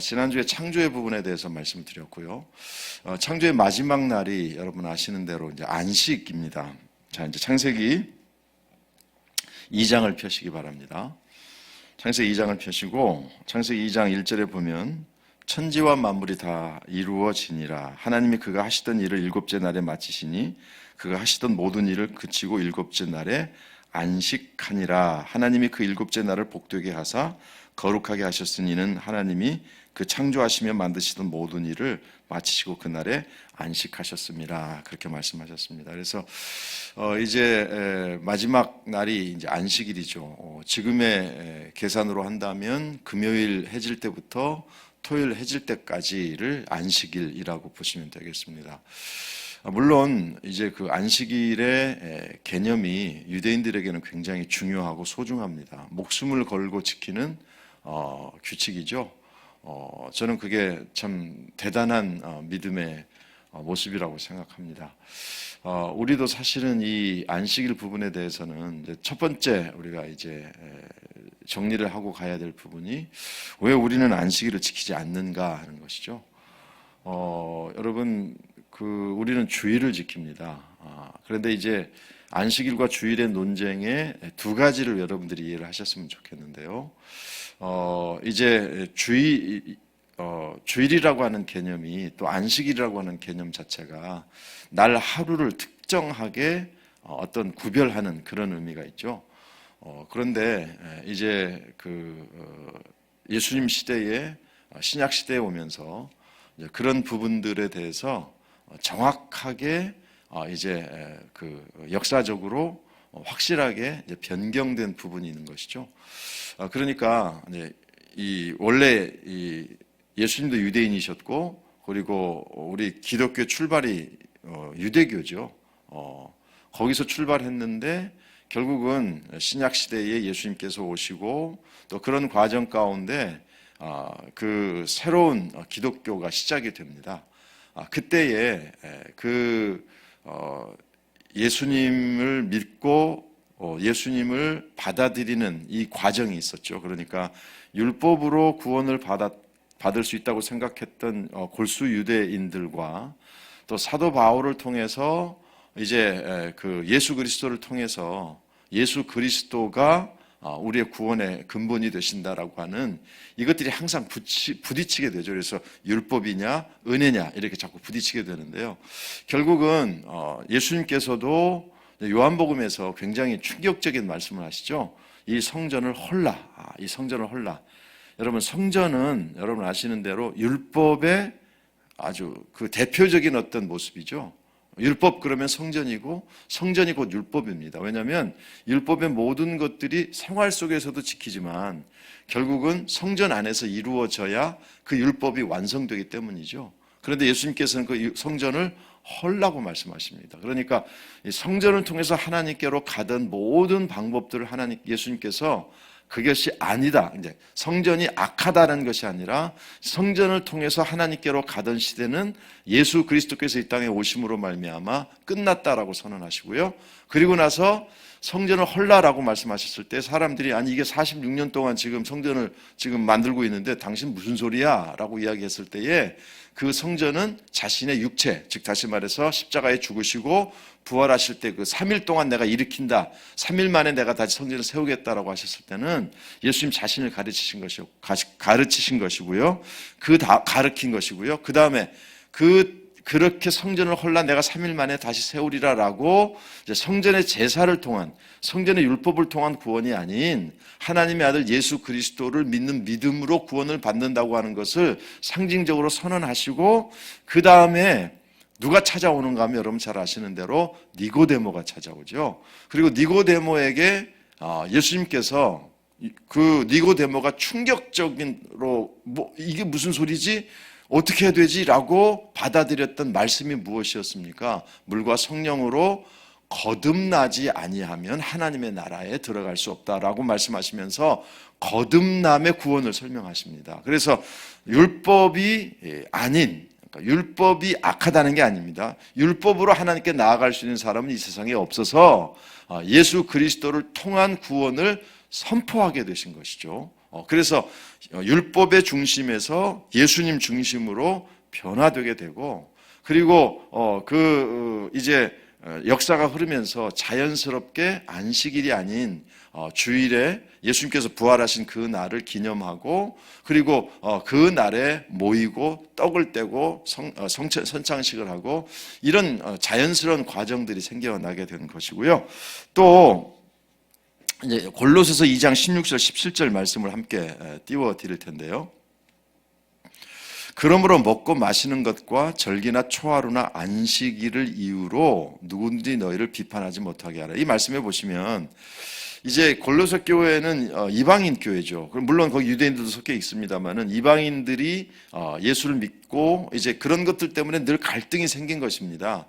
지난주에 창조의 부분에 대해서 말씀을 드렸고요. 창조의 마지막 날이 여러분 아시는 대로 이제 안식입니다. 자, 이제 창세기 2장을 펴시기 바랍니다. 창세기 2장을 펴시고 창세기 2장 1절에 보면 천지와 만물이 다 이루어지니라. 하나님이 그가 하시던 일을 일곱째 날에 마치시니 그가 하시던 모든 일을 그치고 일곱째 날에 안식하니라. 하나님이 그 일곱째 날을 복되게 하사 거룩하게 하셨으니 이는 하나님이 그 창조하시며 만드시던 모든 일을 마치시고 그날에 안식하셨습니다. 그렇게 말씀하셨습니다. 그래서 이제 마지막 날이 이제 안식일이죠. 지금의 계산으로 한다면 금요일 해질 때부터 토요일 해질 때까지를 안식일이라고 보시면 되겠습니다. 물론 이제 그 안식일의 개념이 유대인들에게는 굉장히 중요하고 소중합니다. 목숨을 걸고 지키는 규칙이죠. 저는 그게 참 대단한 믿음의 모습이라고 생각합니다. 우리도 사실은 이 안식일 부분에 대해서는 이제 첫 번째 우리가 이제 정리를 하고 가야 될 부분이 왜 우리는 안식일을 지키지 않는가 하는 것이죠. 여러분 우리는 주일을 지킵니다. 그런데 이제 안식일과 주일의 논쟁의 두 가지를 여러분들이 이해를 하셨으면 좋겠는데요. 이제 주일이라고 하는 개념이 또 안식일이라고 하는 개념 자체가 날 하루를 특정하게 어떤 구별하는 그런 의미가 있죠. 그런데 이제 예수님 시대에 신약 시대에 오면서 그런 부분들에 대해서 정확하게 이제 역사적으로 확실하게 이제 변경된 부분이 있는 것이죠. 그러니까 원래 예수님도 유대인이셨고 그리고 우리 기독교 출발이 유대교죠. 거기서 출발했는데 결국은 신약 시대에 예수님께서 오시고 또 그런 과정 가운데 그 새로운 기독교가 시작이 됩니다. 그때에 예수님을 믿고 예수님을 받아들이는 이 과정이 있었죠. 그러니까 율법으로 구원을 받을 수 있다고 생각했던 골수 유대인들과 또 사도 바울을 통해서 이제 예수 그리스도를 통해서 예수 그리스도가 우리의 구원의 근본이 되신다라고 하는 이것들이 항상 부딪히게 되죠. 그래서 율법이냐 은혜냐 이렇게 자꾸 부딪히게 되는데요. 결국은 예수님께서도 요한복음에서 굉장히 충격적인 말씀을 하시죠. 이 성전을 헐라. 여러분 성전은 여러분 아시는 대로 율법의 아주 그 대표적인 어떤 모습이죠. 율법 그러면 성전이고 성전이 곧 율법입니다. 왜냐하면 율법의 모든 것들이 생활 속에서도 지키지만 결국은 성전 안에서 이루어져야 그 율법이 완성되기 때문이죠. 그런데 예수님께서는 그 성전을 헐라고 말씀하십니다. 그러니까 성전을 통해서 하나님께로 가던 모든 방법들을 예수님께서 그것이 아니다. 이제 성전이 악하다는 것이 아니라 성전을 통해서 하나님께로 가던 시대는 예수 그리스도께서 이 땅에 오심으로 말미암아 끝났다라고 선언하시고요. 그리고 나서 성전을 헐라라고 말씀하셨을 때 사람들이 아니 이게 46년 동안 지금 성전을 지금 만들고 있는데 당신 무슨 소리야? 라고 이야기했을 때에 그 성전은 자신의 육체, 즉 다시 말해서 십자가에 죽으시고 부활하실 때 그 3일 동안 내가 일으킨다. 3일 만에 내가 다시 성전을 세우겠다라고 하셨을 때는 예수님 자신을 가르치신 것이고요. 가르친 것이고요. 그 다음에 그렇게 성전을 헐라 내가 3일 만에 다시 세우리라라고 이제 성전의 제사를 통한 성전의 율법을 통한 구원이 아닌 하나님의 아들 예수 그리스도를 믿는 믿음으로 구원을 받는다고 하는 것을 상징적으로 선언하시고 그 다음에 누가 찾아오는가 하면 여러분 잘 아시는 대로 니고데모가 찾아오죠. 그리고 니고데모에게 예수님께서 그 니고데모가 충격적인로 이게 무슨 소리지? 어떻게 해야 되지? 라고 받아들였던 말씀이 무엇이었습니까? 물과 성령으로 거듭나지 아니하면 하나님의 나라에 들어갈 수 없다라고 말씀하시면서 거듭남의 구원을 설명하십니다. 그래서 율법이 아닌 율법이 악하다는 게 아닙니다. 율법으로 하나님께 나아갈 수 있는 사람은 이 세상에 없어서 예수 그리스도를 통한 구원을 선포하게 되신 것이죠. 그래서 율법의 중심에서 예수님 중심으로 변화되게 되고, 그리고 이제 역사가 흐르면서 자연스럽게 안식일이 아닌 주일에 예수님께서 부활하신 그 날을 기념하고, 그리고 그 날에 모이고 떡을 떼고 선창식을 하고, 이런 자연스러운 과정들이 생겨나게 되는 것이고요. 또 이제 골로새서 2장 16절 17절 말씀을 함께 띄워 드릴 텐데요. 그러므로 먹고 마시는 것과 절기나 초하루나 안식일을 이유로 누구든지 너희를 비판하지 못하게 하라. 이 말씀에 보시면 이제 골로새 교회는 이방인 교회죠. 물론 거기 유대인들도 섞여 있습니다만은 이방인들이 예수를 믿고 이제 그런 것들 때문에 늘 갈등이 생긴 것입니다.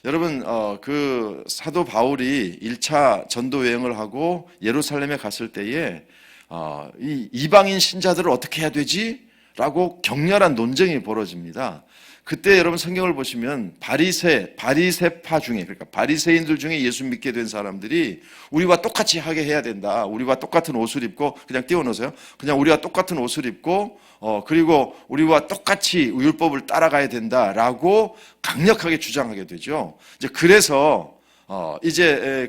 여러분, 그 사도 바울이 1차 전도 여행을 하고 예루살렘에 갔을 때에 이 이방인 신자들을 어떻게 해야 되지? 라고 격렬한 논쟁이 벌어집니다. 그때 여러분 성경을 보시면 바리새파 중에, 그러니까 바리새인들 중에 예수 믿게 된 사람들이 우리와 똑같이 하게 해야 된다. 우리와 똑같은 옷을 입고, 그냥 띄워놓으세요. 그냥 우리와 똑같은 옷을 입고, 그리고 우리와 똑같이 율법을 따라가야 된다라고 강력하게 주장하게 되죠. 이제 그래서 이제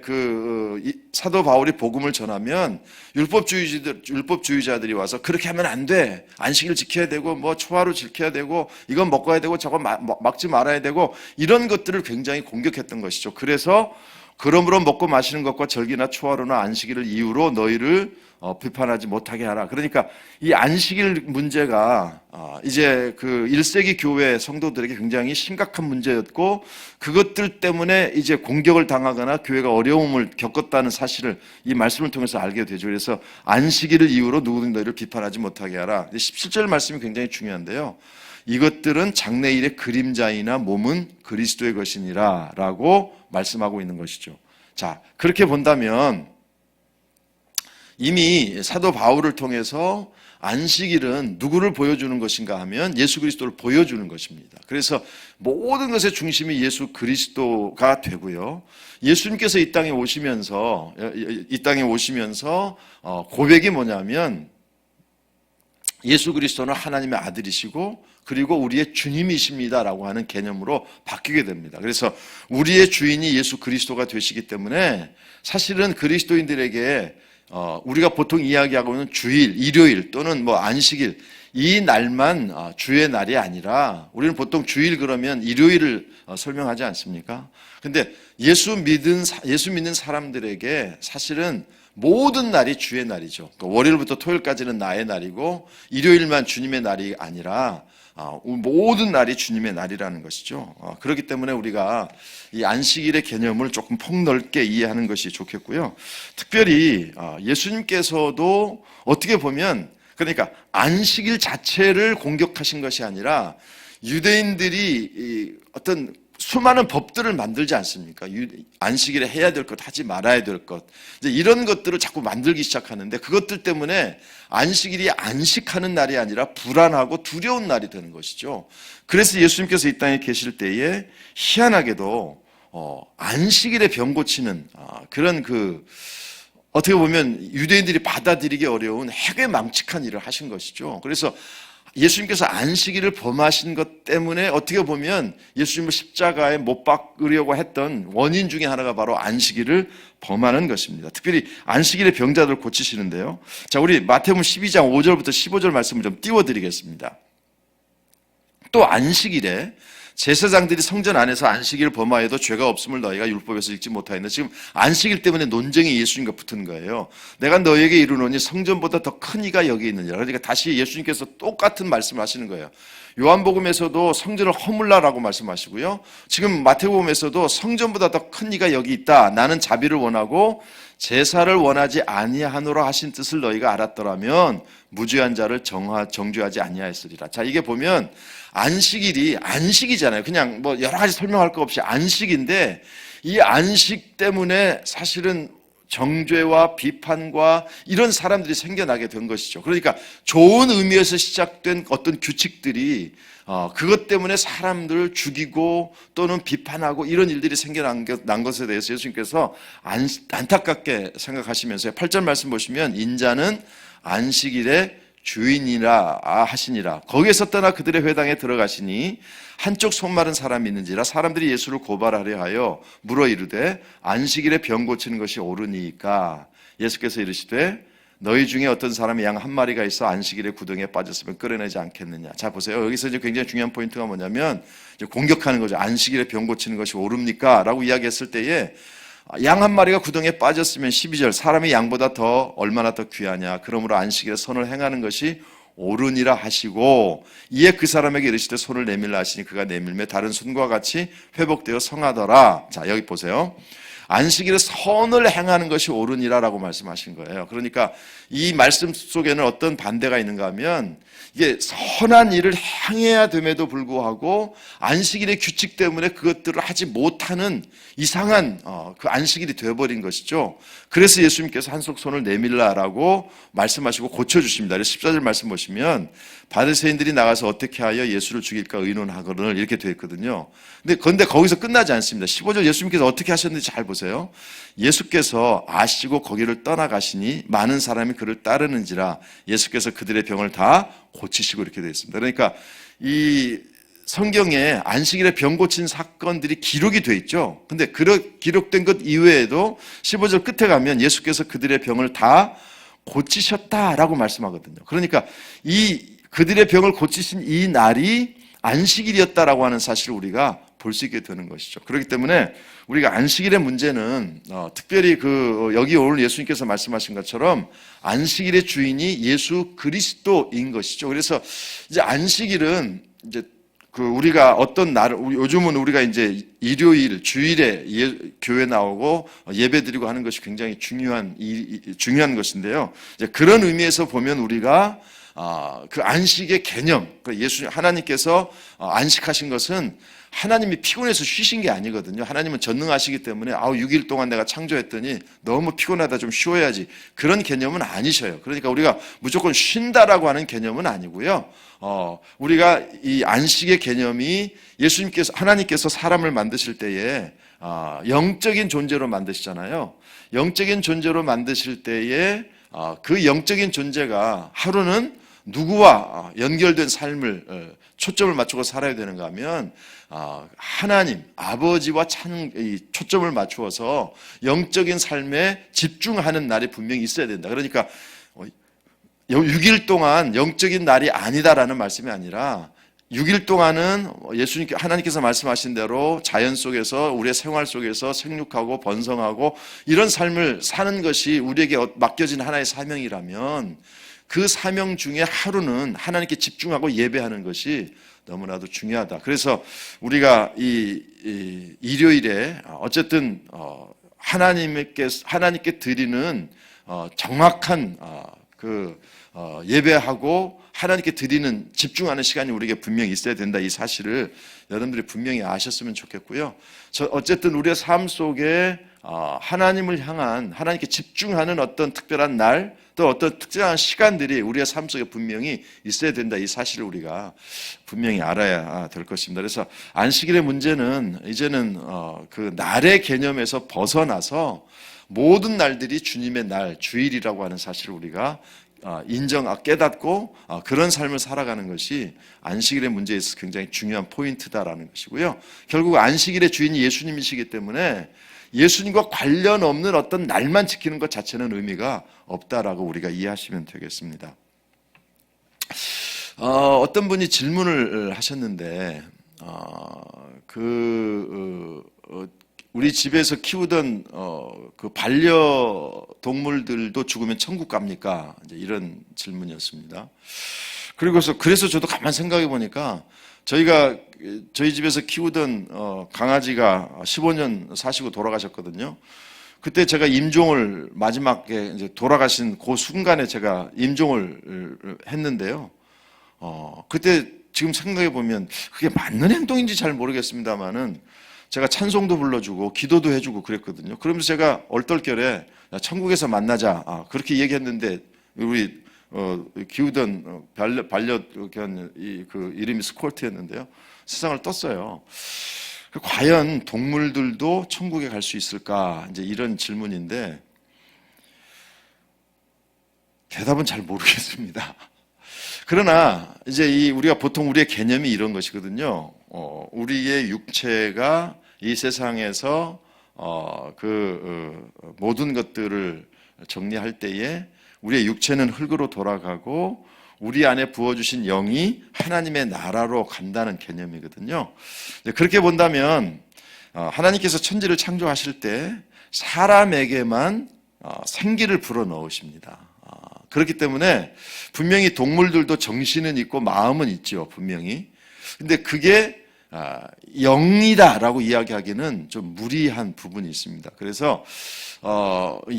사도 바울이 복음을 전하면 율법주의자들이 와서 그렇게 하면 안 돼. 안식일 지켜야 되고, 뭐 초하루 지켜야 되고, 이건 먹어야 되고, 저건 막지 말아야 되고, 이런 것들을 굉장히 공격했던 것이죠. 그래서 그러므로 먹고 마시는 것과 절기나 초하루나 안식일을 이유로 너희를 비판하지 못하게 하라. 그러니까 이 안식일 문제가 이제 그 1세기 교회 성도들에게 굉장히 심각한 문제였고, 그것들 때문에 이제 공격을 당하거나 교회가 어려움을 겪었다는 사실을 이 말씀을 통해서 알게 되죠. 그래서 안식일을 이유로 누구든 너희를 비판하지 못하게 하라. 17절 말씀이 굉장히 중요한데요. 이것들은 장래일의 그림자이나 몸은 그리스도의 것이니라 라고 말씀하고 있는 것이죠. 자, 그렇게 본다면 이미 사도 바울을 통해서 안식일은 누구를 보여주는 것인가 하면 예수 그리스도를 보여주는 것입니다. 그래서 모든 것의 중심이 예수 그리스도가 되고요. 예수님께서 이 땅에 오시면서 고백이 뭐냐면 예수 그리스도는 하나님의 아들이시고 그리고 우리의 주님이십니다라고 하는 개념으로 바뀌게 됩니다. 그래서 우리의 주인이 예수 그리스도가 되시기 때문에 사실은 그리스도인들에게 우리가 보통 이야기하고 있는 주일, 일요일 또는 뭐 안식일, 이 날만 주의 날이 아니라 우리는 보통 주일 그러면 일요일을 설명하지 않습니까? 근데 예수 믿는 사람들에게 사실은 모든 날이 주의 날이죠. 그러니까 월요일부터 토요일까지는 나의 날이고 일요일만 주님의 날이 아니라 모든 날이 주님의 날이라는 것이죠. 그렇기 때문에 우리가 이 안식일의 개념을 조금 폭넓게 이해하는 것이 좋겠고요. 특별히 예수님께서도 어떻게 보면 그러니까 안식일 자체를 공격하신 것이 아니라 유대인들이 어떤 수많은 법들을 만들지 않습니까? 안식일에 해야 될 것, 하지 말아야 될 것, 이제 이런 것들을 자꾸 만들기 시작하는데 그것들 때문에 안식일이 안식하는 날이 아니라 불안하고 두려운 날이 되는 것이죠. 그래서 예수님께서 이 땅에 계실 때에 희한하게도 안식일에 병 고치는 그런 어떻게 보면 유대인들이 받아들이기 어려운 핵에 망측한 일을 하신 것이죠. 그래서 예수님께서 안식일을 범하신 것 때문에 어떻게 보면 예수님을 십자가에 못 박으려고 했던 원인 중에 하나가 바로 안식일을 범하는 것입니다. 특별히 안식일의 병자들을 고치시는데요. 자, 우리 마태복음 12장 5절부터 15절 말씀을 좀 띄워드리겠습니다. 또 안식일에 제사장들이 성전 안에서 안식일을 범하여도 죄가 없음을 너희가 율법에서 읽지 못하였는데, 지금 안식일 때문에 논쟁이 예수님과 붙은 거예요. 내가 너희에게 이르노니 성전보다 더 큰 이가 여기 있느니라. 그러니까 다시 예수님께서 똑같은 말씀을 하시는 거예요. 요한복음에서도 성전을 허물라라고 말씀하시고요. 지금 마태복음에서도 성전보다 더 큰 이가 여기 있다. 나는 자비를 원하고 제사를 원하지 아니하노라 하신 뜻을 너희가 알았더라면 무죄한 자를 정죄하지 아니하였으리라. 자, 이게 보면 안식일이 안식이잖아요. 그냥 뭐 여러 가지 설명할 거 없이 안식인데, 이 안식 때문에 사실은 정죄와 비판과 이런 사람들이 생겨나게 된 것이죠. 그러니까 좋은 의미에서 시작된 어떤 규칙들이 그것 때문에 사람들을 죽이고 또는 비판하고 이런 일들이 생겨난 것에 대해서 예수님께서 안타깝게 생각하시면서 8절 말씀 보시면 인자는 안식일의 주인이라 하시니라. 거기에서 떠나 그들의 회당에 들어가시니 한쪽 손 마른 사람이 있는지라 사람들이 예수를 고발하려 하여 물어 이르되 안식일에 병 고치는 것이 옳으니까. 예수께서 이르시되 너희 중에 어떤 사람이 양 한 마리가 있어 안식일에 구덩이에 빠졌으면 끌어내지 않겠느냐. 자 보세요. 여기서 이제 굉장히 중요한 포인트가 뭐냐면 이제 공격하는 거죠. 안식일에 병 고치는 것이 옳습니까? 라고 이야기했을 때에 양 한 마리가 구덩이에 빠졌으면 12절 사람이 양보다 더 얼마나 더 귀하냐. 그러므로 안식일에 선을 행하는 것이 옳으니라 하시고 이에 그 사람에게 이르시되 손을 내밀라 하시니 그가 내밀매 다른 손과 같이 회복되어 성하더라. 자 여기 보세요. 안식일에 선을 행하는 것이 옳으니라라고 말씀하신 거예요. 그러니까 이 말씀 속에는 어떤 반대가 있는가 하면 이게 선한 일을 행해야 됨에도 불구하고 안식일의 규칙 때문에 그것들을 하지 못하는 이상한 그 안식일이 되어버린 것이죠. 그래서 예수님께서 한쪽 손을 내밀라라고 말씀하시고 고쳐주십니다. 14절 말씀 보시면 바리새인들이 나가서 어떻게 하여 예수를 죽일까 의논하거늘 이렇게 되어 있거든요. 근데 거기서 끝나지 않습니다. 15절 예수님께서 어떻게 하셨는지 잘 보세요. 예수께서 아시고 거기를 떠나가시니 많은 사람이 그를 따르는지라 예수께서 그들의 병을 다 고치시고 이렇게 되어 있습니다. 그러니까 이 성경에 안식일에 병 고친 사건들이 기록이 되어 있죠. 근데 기록된 것 이외에도 15절 끝에 가면 예수께서 그들의 병을 다 고치셨다라고 말씀하거든요. 그러니까 그들의 병을 고치신 이 날이 안식일이었다라고 하는 사실을 우리가 볼 수 있게 되는 것이죠. 그렇기 때문에 우리가 안식일의 문제는 특별히 여기 오늘 예수님께서 말씀하신 것처럼 안식일의 주인이 예수 그리스도인 것이죠. 그래서 이제 안식일은 이제 우리가 어떤 날, 요즘은 우리가 이제 일요일, 주일에 교회 나오고 예배 드리고 하는 것이 굉장히 중요한 것인데요. 이제 그런 의미에서 보면 우리가 그 안식의 개념, 하나님께서 안식하신 것은 하나님이 피곤해서 쉬신 게 아니거든요. 하나님은 전능하시기 때문에 6일 동안 내가 창조했더니 너무 피곤하다 좀 쉬어야지. 그런 개념은 아니셔요. 그러니까 우리가 무조건 쉰다라고 하는 개념은 아니고요. 우리가 이 안식의 개념이 하나님께서 사람을 만드실 때에 영적인 존재로 만드시잖아요. 영적인 존재로 만드실 때에 그 영적인 존재가 하루는 누구와 연결된 삶을 초점을 맞추고 살아야 되는가 하면 하나님 아버지와 초점을 맞추어서 영적인 삶에 집중하는 날이 분명히 있어야 된다. 그러니까 6일 동안 영적인 날이 아니다라는 말씀이 아니라 6일 동안은 하나님께서 말씀하신 대로 자연 속에서 우리의 생활 속에서 생육하고 번성하고 이런 삶을 사는 것이 우리에게 맡겨진 하나의 사명이라면 그 사명 중에 하루는 하나님께 집중하고 예배하는 것이 너무나도 중요하다. 그래서 우리가 이 일요일에 어쨌든 하나님께 드리는 정확한 예배하고 하나님께 드리는 집중하는 시간이 우리에게 분명히 있어야 된다. 이 사실을 여러분들이 분명히 아셨으면 좋겠고요. 어쨌든 우리의 삶 속에 하나님을 향한 하나님께 집중하는 어떤 특별한 날 또 어떤 특별한 시간들이 우리의 삶 속에 분명히 있어야 된다. 이 사실을 우리가 분명히 알아야 될 것입니다. 그래서 안식일의 문제는 이제는 그 날의 개념에서 벗어나서 모든 날들이 주님의 날, 주일이라고 하는 사실을 우리가 깨닫고 그런 삶을 살아가는 것이 안식일의 문제에서 굉장히 중요한 포인트다라는 것이고요. 결국 안식일의 주인이 예수님이시기 때문에 예수님과 관련 없는 어떤 날만 지키는 것 자체는 의미가 없다라고 우리가 이해하시면 되겠습니다. 어떤 분이 질문을 하셨는데 우리 집에서 키우던 그 반려동물들도 죽으면 천국 갑니까? 이제 이런 질문이었습니다. 그래서 저도 가만 생각해 보니까 저희 집에서 키우던 강아지가 15년 사시고 돌아가셨거든요. 그때 제가 임종을 마지막에 이제 돌아가신 그 순간에 제가 임종을 했는데요. 그때 지금 생각해 보면 그게 맞는 행동인지 잘 모르겠습니다만은 제가 찬송도 불러주고 기도도 해주고 그랬거든요. 그러면서 제가 얼떨결에 천국에서 만나자 그렇게 얘기했는데 우리 키우던 반려견 그 이름이 스콜트였는데요. 세상을 떴어요. 과연 동물들도 천국에 갈 수 있을까? 이제 이런 질문인데 대답은 잘 모르겠습니다. 그러나 이제 우리가 보통 우리의 개념이 이런 것이거든요. 우리의 육체가 이 세상에서 모든 것들을 정리할 때에 우리의 육체는 흙으로 돌아가고 우리 안에 부어주신 영이 하나님의 나라로 간다는 개념이거든요. 그렇게 본다면 하나님께서 천지를 창조하실 때 사람에게만 생기를 불어넣으십니다. 그렇기 때문에 분명히 동물들도 정신은 있고 마음은 있죠, 분명히. 근데 그게 영이다라고 이야기하기는 좀 무리한 부분이 있습니다. 그래서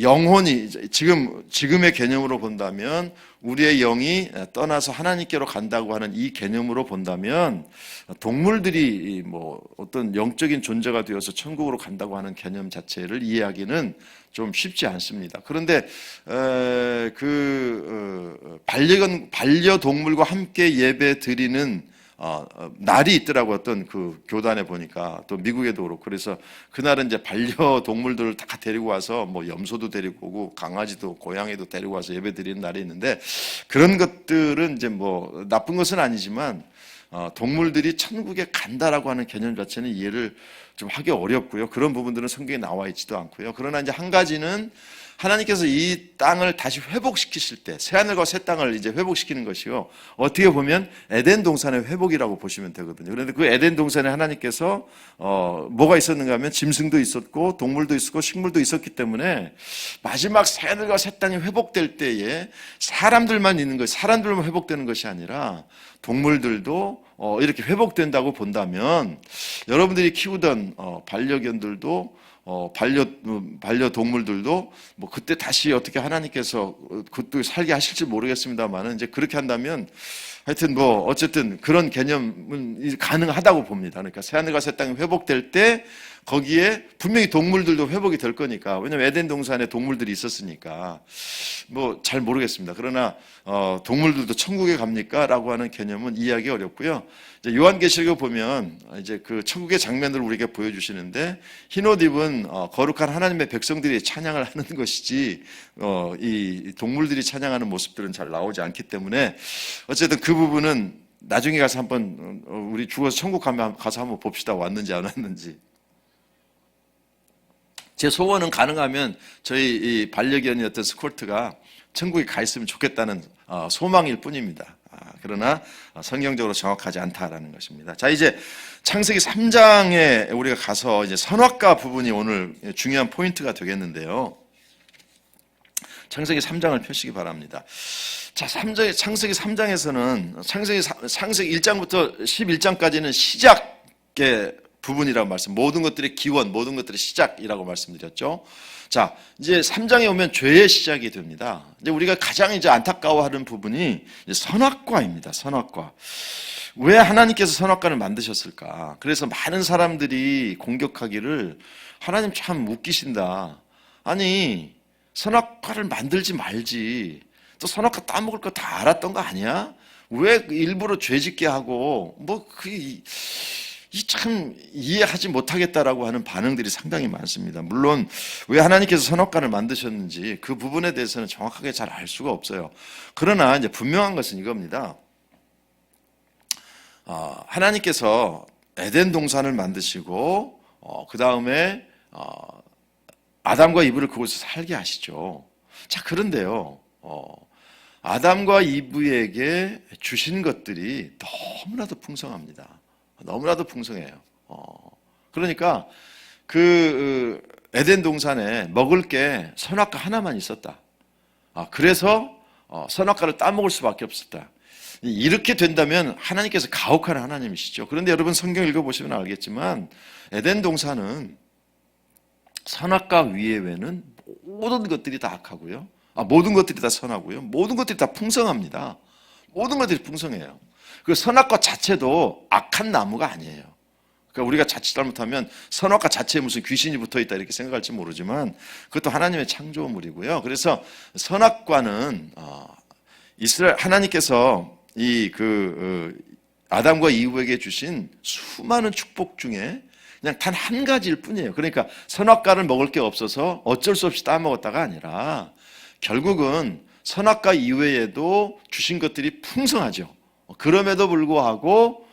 영혼이 지금의 개념으로 본다면 우리의 영이 떠나서 하나님께로 간다고 하는 이 개념으로 본다면 동물들이 뭐 어떤 영적인 존재가 되어서 천국으로 간다고 하는 개념 자체를 이해하기는 좀 쉽지 않습니다. 그런데 반려동물과 함께 예배 드리는 날이 있더라고요. 어떤 그 교단에 보니까 또 미국에도 그렇고 그래서 그날은 이제 반려동물들을 다 데리고 와서 뭐 염소도 데리고 오고 강아지도 고양이도 데리고 와서 예배 드리는 날이 있는데 그런 것들은 이제 뭐 나쁜 것은 아니지만 동물들이 천국에 간다라고 하는 개념 자체는 이해를 좀 하기 어렵고요. 그런 부분들은 성경에 나와 있지도 않고요. 그러나 이제 한 가지는 하나님께서 이 땅을 다시 회복시키실 때 새하늘과 새 땅을 이제 회복시키는 것이요. 어떻게 보면 에덴 동산의 회복이라고 보시면 되거든요. 그런데 그 에덴 동산에 하나님께서 뭐가 있었는가 하면 짐승도 있었고 동물도 있었고 식물도 있었기 때문에 마지막 새하늘과 새 땅이 회복될 때에 사람들만 있는 것, 사람들만 회복되는 것이 아니라 동물들도 이렇게 회복된다고 본다면 여러분들이 키우던 반려견들도 반려동물들도 뭐 그때 다시 어떻게 하나님께서 그것도 살게 하실지 모르겠습니다만은 이제 그렇게 한다면 하여튼 뭐 어쨌든 그런 개념은 가능하다고 봅니다. 그러니까 새하늘과 새 땅이 회복될 때 거기에 분명히 동물들도 회복이 될 거니까 왜냐하면 에덴 동산에 동물들이 있었으니까 뭐 잘 모르겠습니다. 그러나 동물들도 천국에 갑니까? 라고 하는 개념은 이해하기 어렵고요. 이제 요한계시록에 보면 이제 그 천국의 장면들을 우리에게 보여주시는데 흰옷 입은 거룩한 하나님의 백성들이 찬양을 하는 것이지 이 동물들이 찬양하는 모습들은 잘 나오지 않기 때문에 어쨌든 그 부분은 나중에 가서 한번 우리 죽어서 천국 가서 한번 봅시다. 왔는지 안 왔는지. 제 소원은 가능하면 저희 이 반려견이었던 스콜트가 천국에 가 있으면 좋겠다는 소망일 뿐입니다. 그러나 성경적으로 정확하지 않다라는 것입니다. 자, 이제 창세기 3장에 우리가 가서 이제 선악과 부분이 오늘 중요한 포인트가 되겠는데요. 창세기 3장을 펴시기 바랍니다. 자, 창세기 3장에서는 창세기 1장부터 11장까지는 시작의 부분이라고 모든 것들의 기원, 모든 것들의 시작이라고 말씀드렸죠. 자, 이제 3장에 오면 죄의 시작이 됩니다. 이제 우리가 가장 이제 안타까워하는 부분이 이제 선악과입니다. 선악과. 왜 하나님께서 선악과를 만드셨을까? 그래서 많은 사람들이 공격하기를 하나님 참 웃기신다. 아니, 선악과를 만들지 말지. 또 선악과 따먹을 거 다 알았던 거 아니야? 왜 일부러 죄짓게 하고 참 이해하지 못하겠다라고 하는 반응들이 상당히 많습니다. 물론 왜 하나님께서 선악과를 만드셨는지 그 부분에 대해서는 정확하게 잘 알 수가 없어요. 그러나 이제 분명한 것은 이겁니다. 하나님께서 에덴 동산을 만드시고 그 다음에 아담과 이브를 그곳에서 살게 하시죠. 자, 그런데요. 아담과 이브에게 주신 것들이 너무나도 풍성합니다. 너무나도 풍성해요. 그러니까 그 에덴 동산에 먹을 게 선악과 하나만 있었다. 그래서 선악과를 따먹을 수밖에 없었다. 이렇게 된다면 하나님께서 가혹한 하나님이시죠. 그런데 여러분 성경 읽어보시면 알겠지만 에덴 동산은 선악과 위에는 모든 것들이 다 악하고요. 모든 것들이 다 선하고요. 모든 것들이 다 풍성합니다. 모든 것들이 풍성해요. 그 선악과 자체도 악한 나무가 아니에요. 그러니까 우리가 자칫 잘못하면 선악과 자체에 무슨 귀신이 붙어 있다 이렇게 생각할지 모르지만 그것도 하나님의 창조물이고요. 그래서 선악과는 하나님께서 아담과 이브에게 주신 수많은 축복 중에 그냥 단 한 가지일 뿐이에요. 그러니까 선악과를 먹을 게 없어서 어쩔 수 없이 따먹었다가 아니라 결국은 선악과 이외에도 주신 것들이 풍성하죠. 그럼에도 불구하고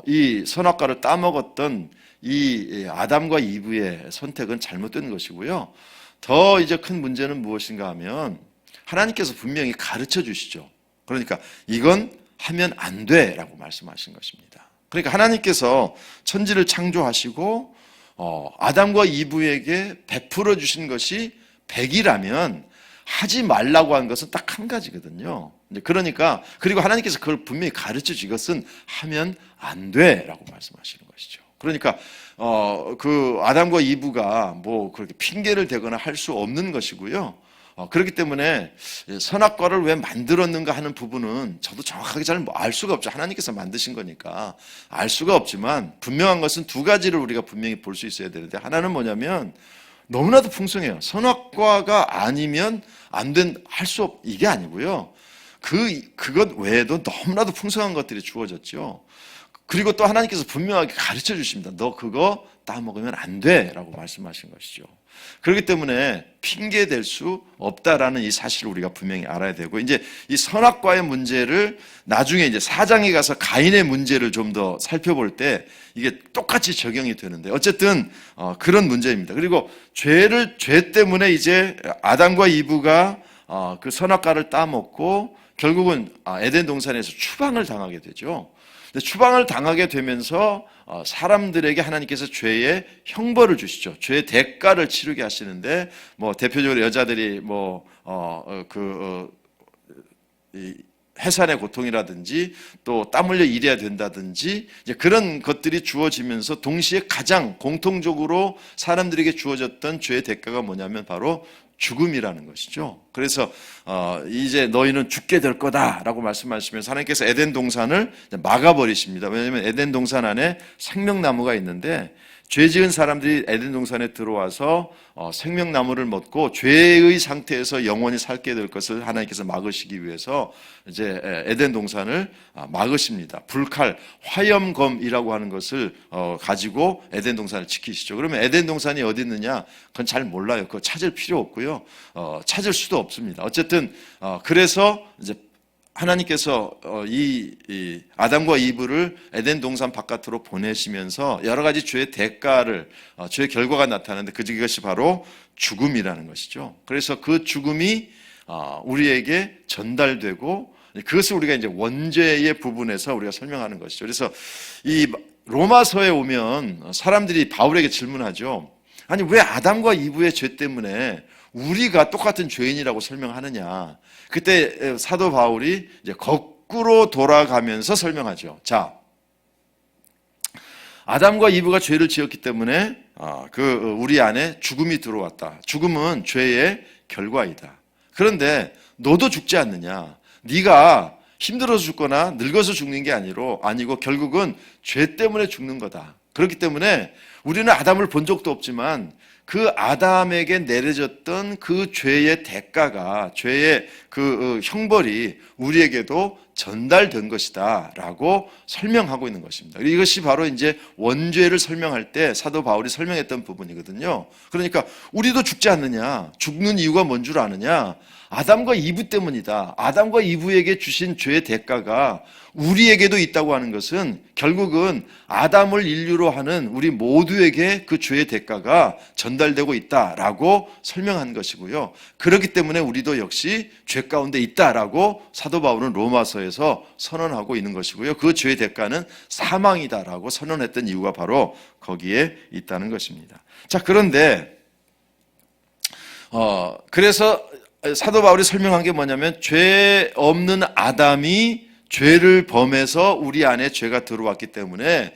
이 선악과를 따먹었던 이 아담과 이브의 선택은 잘못된 것이고요. 더 이제 큰 문제는 무엇인가 하면 하나님께서 분명히 가르쳐 주시죠. 그러니까 이건 하면 안 돼라고 말씀하신 것입니다. 그러니까 하나님께서 천지를 창조하시고 아담과 이브에게 베풀어 주신 것이 100이라면 하지 말라고 한 것은 딱 한 가지거든요. 그러니까 그리고 하나님께서 그걸 분명히 가르쳐 주신 것은 하면 안 돼라고 말씀하시는 것이죠. 그러니까 그 아담과 이브가 뭐 그렇게 핑계를 대거나 할 수 없는 것이고요. 그렇기 때문에 선악과를 왜 만들었는가 하는 부분은 저도 정확하게 잘 알 수가 없죠. 하나님께서 만드신 거니까 알 수가 없지만 분명한 것은 두 가지를 우리가 분명히 볼 수 있어야 되는데, 하나는 뭐냐면 너무나도 풍성해요. 선악과가 아니면 할 수 없, 이게 아니고요. 그것 외에도 너무나도 풍성한 것들이 주어졌죠. 그리고 또 하나님께서 분명하게 가르쳐 주십니다. 너 그거 따먹으면 안 돼 라고 말씀하신 것이죠. 그렇기 때문에 핑계 댈 수 없다라는 이 사실을 우리가 분명히 알아야 되고, 이제 이 선악과의 문제를 나중에 이제 4장에 가서 가인의 문제를 좀 더 살펴볼 때 이게 똑같이 적용이 되는데, 어쨌든 그런 문제입니다. 그리고 죄 때문에 이제 아담과 이브가 그 선악과를 따먹고 결국은 에덴 동산에서 추방을 당하게 되죠. 추방을 당하게 되면서 사람들에게 하나님께서 죄의 형벌을 주시죠. 죄의 대가를 치르게 하시는데, 뭐 대표적으로 여자들이 해산의 고통이라든지 또 땀 흘려 일해야 된다든지 이제 그런 것들이 주어지면서 동시에 가장 공통적으로 사람들에게 주어졌던 죄의 대가가 뭐냐면 바로 죽음이라는 것이죠. 그래서 이제 너희는 죽게 될 거다라고 말씀하시면서 하나님께서 에덴 동산을 막아버리십니다. 왜냐하면 에덴 동산 안에 생명나무가 있는데 죄 지은 사람들이 에덴 동산에 들어와서 생명나무를 먹고 죄의 상태에서 영원히 살게 될 것을 하나님께서 막으시기 위해서 이제 에덴 동산을 막으십니다. 불칼, 화염검이라고 하는 것을 가지고 에덴 동산을 지키시죠. 그러면 에덴 동산이 어디 있느냐? 그건 잘 몰라요. 그거 찾을 필요 없고요. 찾을 수도 없습니다. 어쨌든 그래서 이제 하나님께서 이 아담과 이브를 에덴 동산 바깥으로 보내시면서 여러 가지 죄의 대가를, 죄의 결과가 나타나는데 그것이 바로 죽음이라는 것이죠. 그래서 그 죽음이 우리에게 전달되고 그것을 우리가 이제 원죄의 부분에서 우리가 설명하는 것이죠. 그래서 이 로마서에 오면 사람들이 바울에게 질문하죠. 아니 왜 아담과 이브의 죄 때문에 우리가 똑같은 죄인이라고 설명하느냐. 그때 사도 바울이 이제 거꾸로 돌아가면서 설명하죠. 자, 아담과 이브가 죄를 지었기 때문에 우리 안에 죽음이 들어왔다. 죽음은 죄의 결과이다. 그런데 너도 죽지 않느냐. 네가 힘들어서 죽거나 늙어서 죽는 게 아니고 결국은 죄 때문에 죽는 거다. 그렇기 때문에 우리는 아담을 본 적도 없지만 그 아담에게 내려졌던 그 죄의 대가가, 죄의 그 형벌이 우리에게도 전달된 것이다 라고 설명하고 있는 것입니다. 이것이 바로 이제 원죄를 설명할 때 사도 바울이 설명했던 부분이거든요. 그러니까 우리도 죽지 않느냐, 죽는 이유가 뭔 줄 아느냐, 아담과 이브 때문이다. 아담과 이브에게 주신 죄의 대가가 우리에게도 있다고 하는 것은 결국은 아담을 인류로 하는 우리 모두에게 그 죄의 대가가 전달되고 있다라고 설명한 것이고요. 그렇기 때문에 우리도 역시 죄 가운데 있다라고 사도 바울은 로마서에서 선언하고 있는 것이고요. 그 죄의 대가는 사망이다라고 선언했던 이유가 바로 거기에 있다는 것입니다. 자, 그런데 그래서 사도 바울이 설명한 게 뭐냐면 죄 없는 아담이 죄를 범해서 우리 안에 죄가 들어왔기 때문에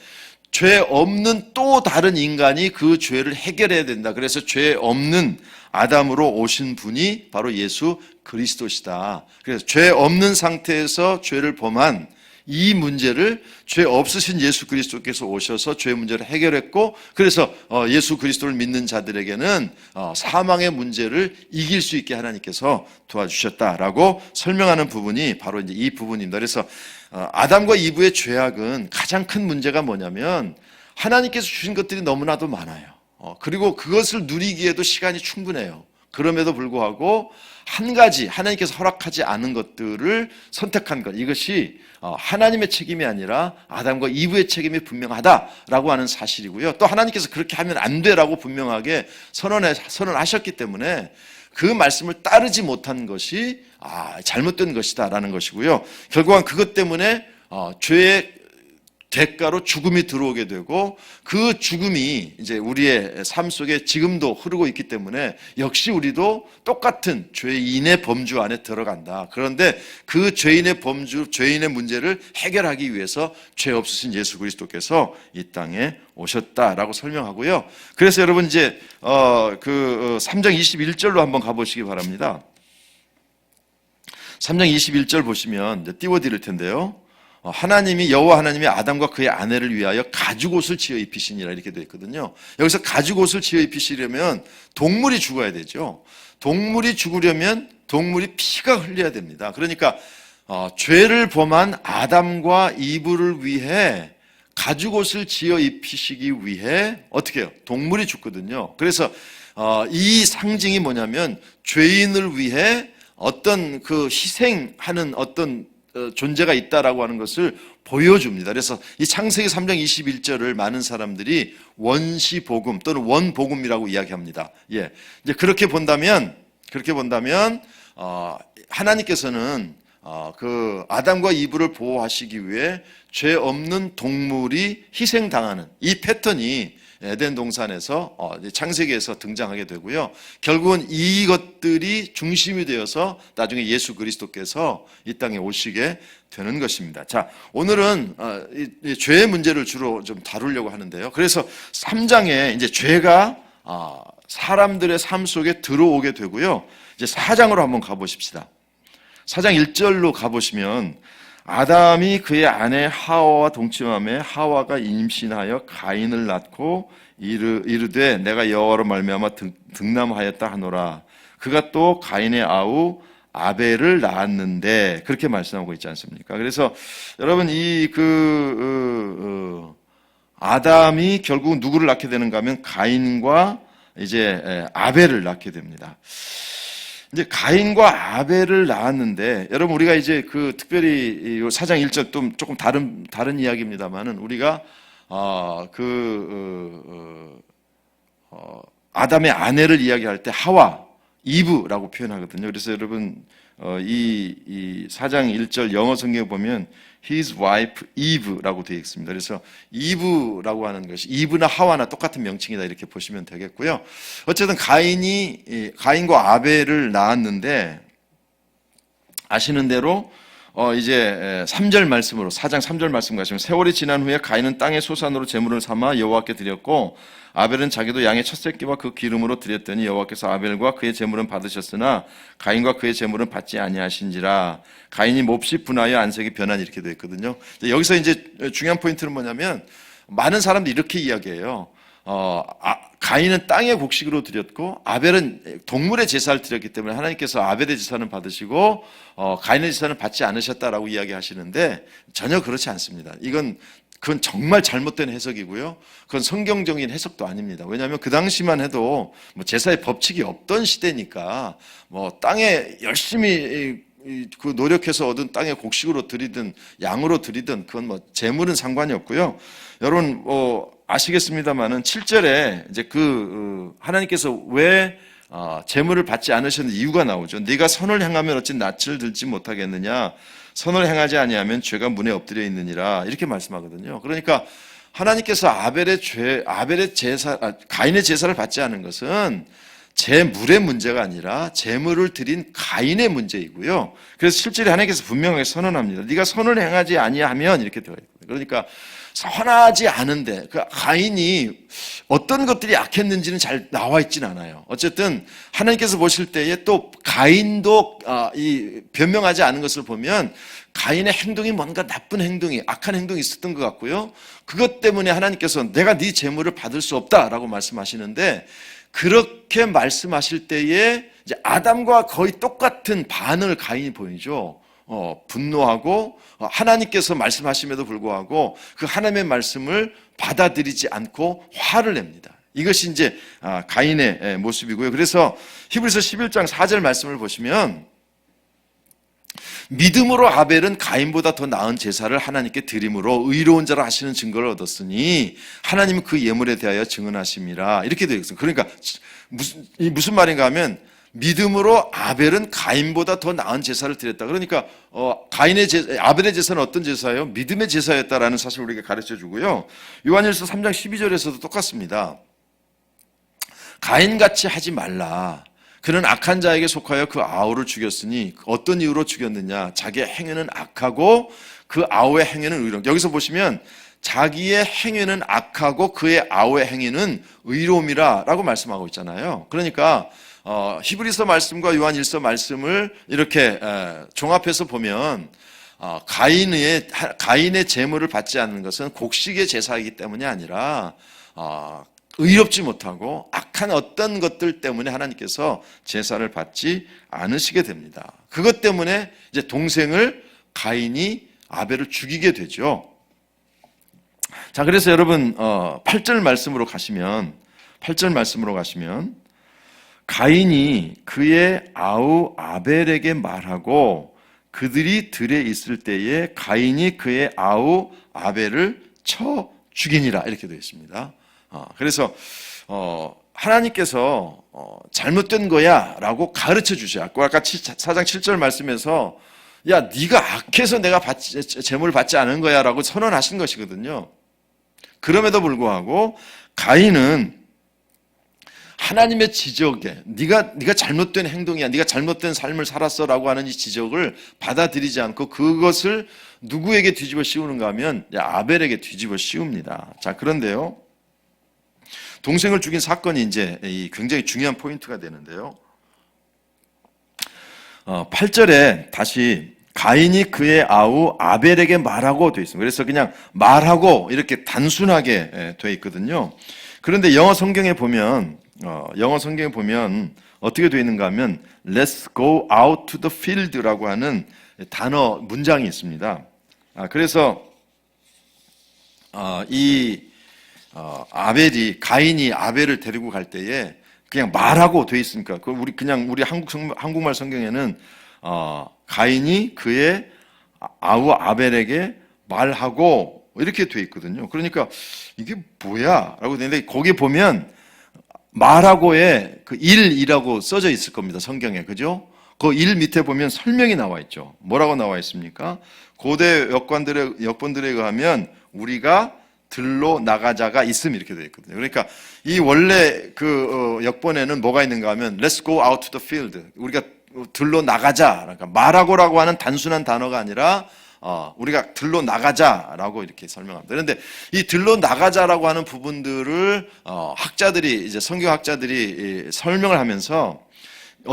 죄 없는 또 다른 인간이 그 죄를 해결해야 된다. 그래서 죄 없는 아담으로 오신 분이 바로 예수 그리스도시다. 그래서 죄 없는 상태에서 죄를 범한 이 문제를 죄 없으신 예수 그리스도께서 오셔서 죄 문제를 해결했고, 그래서 예수 그리스도를 믿는 자들에게는 사망의 문제를 이길 수 있게 하나님께서 도와주셨다라고 설명하는 부분이 바로 이제 이 부분입니다. 그래서 아담과 이브의 죄악은 가장 큰 문제가 뭐냐면 하나님께서 주신 것들이 너무나도 많아요. 그리고 그것을 누리기에도 시간이 충분해요. 그럼에도 불구하고 한 가지 하나님께서 허락하지 않은 것들을 선택한 것, 이것이 하나님의 책임이 아니라 아담과 이브의 책임이 분명하다라고 하는 사실이고요. 또 하나님께서 그렇게 하면 안 돼라고 분명하게 선언하셨기 때문에 그 말씀을 따르지 못한 것이 잘못된 것이다라는 것이고요. 결국은 그것 때문에 죄의 대가로 죽음이 들어오게 되고 그 죽음이 이제 우리의 삶 속에 지금도 흐르고 있기 때문에 역시 우리도 똑같은 죄인의 범주 안에 들어간다. 그런데 그 죄인의 범주, 죄인의 문제를 해결하기 위해서 죄 없으신 예수 그리스도께서 이 땅에 오셨다라고 설명하고요. 그래서 여러분 이제 3장 21절로 한번 가보시기 바랍니다. 3장 21절 보시면 이제 띄워드릴 텐데요. 여호와 하나님이 아담과 그의 아내를 위하여 가죽옷을 지어 입히시니라 이렇게 되어 있거든요. 여기서 가죽옷을 지어 입히시려면 동물이 죽어야 되죠. 동물이 죽으려면 동물이 피가 흘려야 됩니다. 그러니까 죄를 범한 아담과 이브를 위해 가죽옷을 지어 입히시기 위해 어떻게 해요? 동물이 죽거든요. 그래서 이 상징이 뭐냐면 죄인을 위해 어떤 그 희생하는 어떤 존재가 있다라고 하는 것을 보여줍니다. 그래서 이 창세기 3장 21절을 많은 사람들이 원시복음 또는 원복음이라고 이야기합니다. 예. 이제 그렇게 본다면 하나님께서는 그 아담과 이브를 보호하시기 위해 죄 없는 동물이 희생당하는 이 패턴이 에덴 동산에서 창세기에서 등장하게 되고요. 결국은 이것들이 중심이 되어서 나중에 예수 그리스도께서 이 땅에 오시게 되는 것입니다. 자, 오늘은 이 죄의 문제를 주로 좀 다루려고 하는데요. 그래서 3장에 이제 죄가 사람들의 삶 속에 들어오게 되고요. 이제 4장으로 한번 가보십시다. 4장 1절로 가보시면 아담이 그의 아내 하와와 동침하며 하와가 임신하여 가인을 낳고 이르되 내가 여호와로 말미암아 득남하였다 하노라. 그가 또 가인의 아우 아벨을 낳았는데 그렇게 말씀하고 있지 않습니까? 그래서 여러분 아담이 결국 누구를 낳게 되는가 하면 가인과 이제 아벨을 낳게 됩니다. 이제 가인과 아벨을 낳았는데 여러분 우리가 이제 특별히 4장 1절 좀 조금 다른 이야기입니다만은 우리가 아담의 아내를 이야기할 때 하와 이브라고 표현하거든요. 그래서 여러분 이 4장 1절 영어 성경에 보면 his wife Eve라고 되어 있습니다. 그래서 이브라고 하는 것이 이브나 하와나 똑같은 명칭이다 이렇게 보시면 되겠고요. 어쨌든 가인과 아벨을 낳았는데 아시는 대로 이제 3절 말씀으로 4장 3절 말씀 가시면 세월이 지난 후에 가인은 땅의 소산으로 제물을 삼아 여호와께 드렸고 아벨은 자기도 양의 첫 새끼와 그 기름으로 드렸더니 여호와께서 아벨과 그의 제물은 받으셨으나 가인과 그의 제물은 받지 아니하신지라. 가인이 몹시 분하여 안색이 변하니 이렇게 되어 있거든요. 여기서 이제 중요한 포인트는 뭐냐면 많은 사람들이 이렇게 이야기해요. 가인은 땅의 곡식으로 드렸고 아벨은 동물의 제사를 드렸기 때문에 하나님께서 아벨의 제사는 받으시고 가인의 제사는 받지 않으셨다라고 이야기하시는데 전혀 그렇지 않습니다. 그건 정말 잘못된 해석이고요. 그건 성경적인 해석도 아닙니다. 왜냐하면 그 당시만 해도 제사의 법칙이 없던 시대니까 땅에 열심히 그 노력해서 얻은 땅의 곡식으로 드리든 양으로 드리든 그건 재물은 상관이 없고요. 여러분 아시겠습니다만은 7절에 이제 하나님께서 왜 재물을 받지 않으셨는지 이유가 나오죠. 네가 선을 행하면 어찌 낯을 들지 못하겠느냐. 선을 행하지 아니하면 죄가 문에 엎드려 있느니라 이렇게 말씀하거든요. 그러니까 하나님께서 가인의 제사를 받지 않은 것은 제물의 문제가 아니라 제물을 드린 가인의 문제이고요. 그래서 7절에 하나님께서 분명하게 선언합니다. 네가 선을 행하지 아니하면 이렇게 되어 있거든요. 그러니까 선하지 않은데 가인이 어떤 것들이 악했는지는 잘 나와 있지는 않아요. 어쨌든 하나님께서 보실 때에 또 가인도 변명하지 않은 것을 보면 가인의 행동이 뭔가 나쁜 행동이 악한 행동이 있었던 것 같고요. 그것 때문에 하나님께서 내가 네 재물을 받을 수 없다라고 말씀하시는데 그렇게 말씀하실 때에 이제 아담과 거의 똑같은 반응을 가인이 보이죠. 분노하고 하나님께서 말씀하심에도 불구하고 그 하나님의 말씀을 받아들이지 않고 화를 냅니다. 이것이 이제 가인의 모습이고요. 그래서 히브리서 11장 4절 말씀을 보시면 믿음으로 아벨은 가인보다 더 나은 제사를 하나님께 드림으로 의로운 자라 하시는 증거를 얻었으니 하나님은 그 예물에 대하여 증언하심이라 이렇게 되어 있어요. 그러니까 무슨 말인가 하면 믿음으로 아벨은 가인보다 더 나은 제사를 드렸다. 그러니까 아벨의 제사는 어떤 제사예요? 믿음의 제사였다라는 사실을 우리에게 가르쳐주고요. 요한일서 3장 12절에서도 똑같습니다. 가인같이 하지 말라. 그는 악한 자에게 속하여 그 아우를 죽였으니 어떤 이유로 죽였느냐? 자기의 행위는 악하고 그 아우의 행위는 의로움. 여기서 보시면 자기의 행위는 악하고 그의 아우의 행위는 의로움이라 라고 말씀하고 있잖아요. 그러니까 히브리서 말씀과 요한일서 말씀을 이렇게 종합해서 보면 가인의 제물을 받지 않는 것은 곡식의 제사이기 때문이 아니라 의롭지 못하고 악한 어떤 것들 때문에 하나님께서 제사를 받지 않으시게 됩니다. 그것 때문에 이제 동생을 가인이 아벨을 죽이게 되죠. 자, 그래서 여러분 8절 말씀으로 가시면 가인이 그의 아우 아벨에게 말하고 그들이 들에 있을 때에 가인이 그의 아우 아벨을 쳐 죽이니라 이렇게 되어 있습니다. 그래서 하나님께서 잘못된 거야 라고 가르쳐 주셔야 아까 4장 7절 말씀에서 야 네가 악해서 내가 제물을 받지 않은 거야 라고 선언하신 것이거든요. 그럼에도 불구하고 가인은 하나님의 지적에 네가 잘못된 행동이야, 네가 잘못된 삶을 살았어라고 하는 이 지적을 받아들이지 않고 그것을 누구에게 뒤집어 씌우는가 하면 아벨에게 뒤집어 씌웁니다. 자, 그런데요, 동생을 죽인 사건이 이제 굉장히 중요한 포인트가 되는데요. 8절에 다시 가인이 그의 아우 아벨에게 말하고 되어 있습니다. 그래서 그냥 말하고 이렇게 단순하게 되어 있거든요. 그런데 영어 성경에 보면 어떻게 되어 있는가 하면 Let's go out to the field라고 하는 단어 문장이 있습니다. 그래서 가인이 아벨을 데리고 갈 때에 그냥 말하고 되어 있으니까 우리 한국말 성경에는 가인이 그의 아우 아벨에게 말하고 이렇게 되어 있거든요. 그러니까 이게 뭐야? 라고 되는데 거기에 보면 말하고에 그 일이라고 써져 있을 겁니다. 성경에. 그죠? 그 일 밑에 보면 설명이 나와 있죠. 뭐라고 나와 있습니까? 고대 역본들에 의하면 우리가 들로 나가자가 있음 이렇게 되어 있거든요. 그러니까 이 원래 역본에는 뭐가 있는가 하면 Let's go out to the field. 우리가 들로 나가자. 그러니까 말하고라고 하는 단순한 단어가 아니라 우리가 들로 나가자라고 이렇게 설명합니다. 그런데 이 들로 나가자라고 하는 부분들을 이제 성경학자들이 설명을 하면서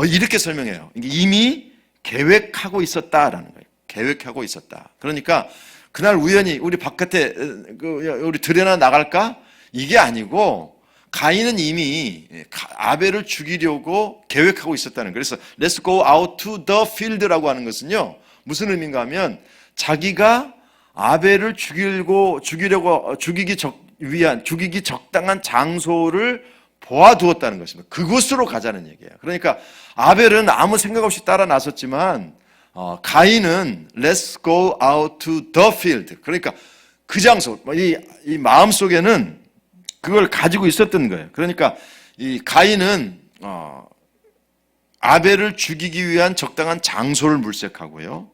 이렇게 설명해요. 이미 계획하고 있었다라는 거예요. 계획하고 있었다. 그러니까 그날 우연히 우리 바깥에 우리 들에나 나갈까? 이게 아니고 가인은 이미 아벨을 죽이려고 계획하고 있었다는 거예요. 그래서 Let's go out to the field라고 하는 것은요. 무슨 의미인가 하면 자기가 아벨을 죽이기 적당한 장소를 보아두었다는 것입니다. 그곳으로 가자는 얘기예요. 그러니까 아벨은 아무 생각 없이 따라 나섰지만 가인은 Let's go out to the field. 그러니까 그 장소, 이 마음 속에는 그걸 가지고 있었던 거예요. 그러니까 이 가인은 아벨을 죽이기 위한 적당한 장소를 물색하고요.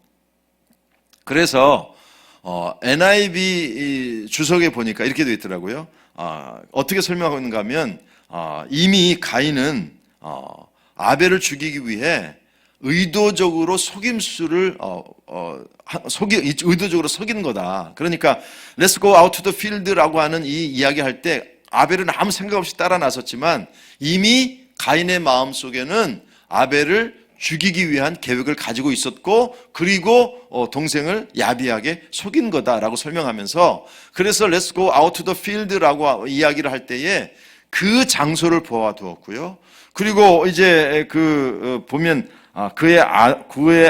그래서 NIV 주석에 보니까 이렇게 되어 있더라고요. 어떻게 설명하고 있는가 하면 이미 가인은 아벨을 죽이기 위해 의도적으로 속임수를 의도적으로 속이는 거다. 그러니까 Let's go out to the field라고 하는 이 이야기할 때 아벨은 아무 생각 없이 따라 나섰지만 이미 가인의 마음 속에는 아벨을 죽이기 위한 계획을 가지고 있었고 그리고 동생을 야비하게 속인 거다라고 설명하면서 그래서 Let's go out to the field라고 이야기를 할 때에 그 장소를 보아두었고요. 그리고 이제 보면 그의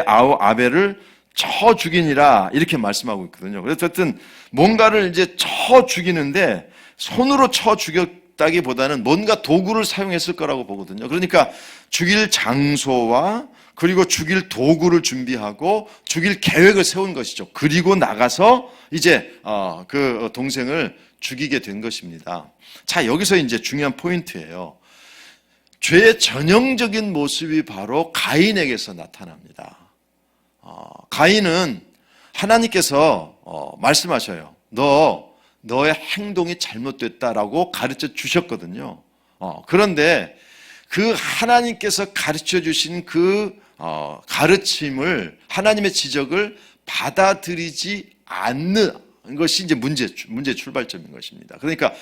아우 아벨을 쳐 죽이니라 이렇게 말씀하고 있거든요. 그래서 어쨌든 뭔가를 이제 쳐 죽이는데 손으로 쳐 죽였다 죽였다기보다는 뭔가 도구를 사용했을 거라고 보거든요. 그러니까 죽일 장소와 그리고 죽일 도구를 준비하고 죽일 계획을 세운 것이죠. 그리고 나가서 이제 그 동생을 죽이게 된 것입니다. 자, 여기서 이제 중요한 포인트예요. 죄의 전형적인 모습이 바로 가인에게서 나타납니다. 가인은 하나님께서 말씀하셔요. 너의 행동이 잘못됐다라고 가르쳐 주셨거든요. 그런데 그 하나님께서 가르쳐 주신 그 가르침을, 하나님의 지적을 받아들이지 않는 것이 이제 문제 출발점인 것입니다. 그러니까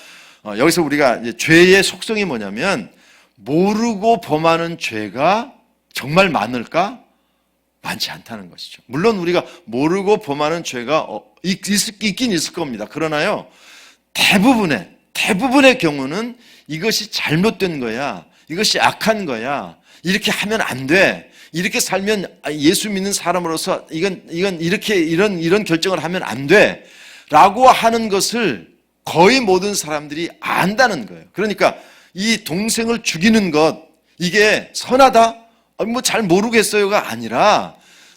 여기서 우리가 이제 죄의 속성이 뭐냐면, 모르고 범하는 죄가 정말 많을까? 많지 않다는 것이죠. 물론 우리가 모르고 범하는 죄가 있긴 있을 겁니다. 그러나요, 대부분의 경우는 이것이 잘못된 거야, 이것이 악한 거야, 이렇게 하면 안 돼, 이렇게 살면 예수 믿는 사람으로서 이건 이렇게 이런 결정을 하면 안 돼 라고 하는 것을 거의 모든 사람들이 안다는 거예요. 그러니까 이 동생을 죽이는 것, 이게 선하다? 뭐 잘 모르겠어요가 아니라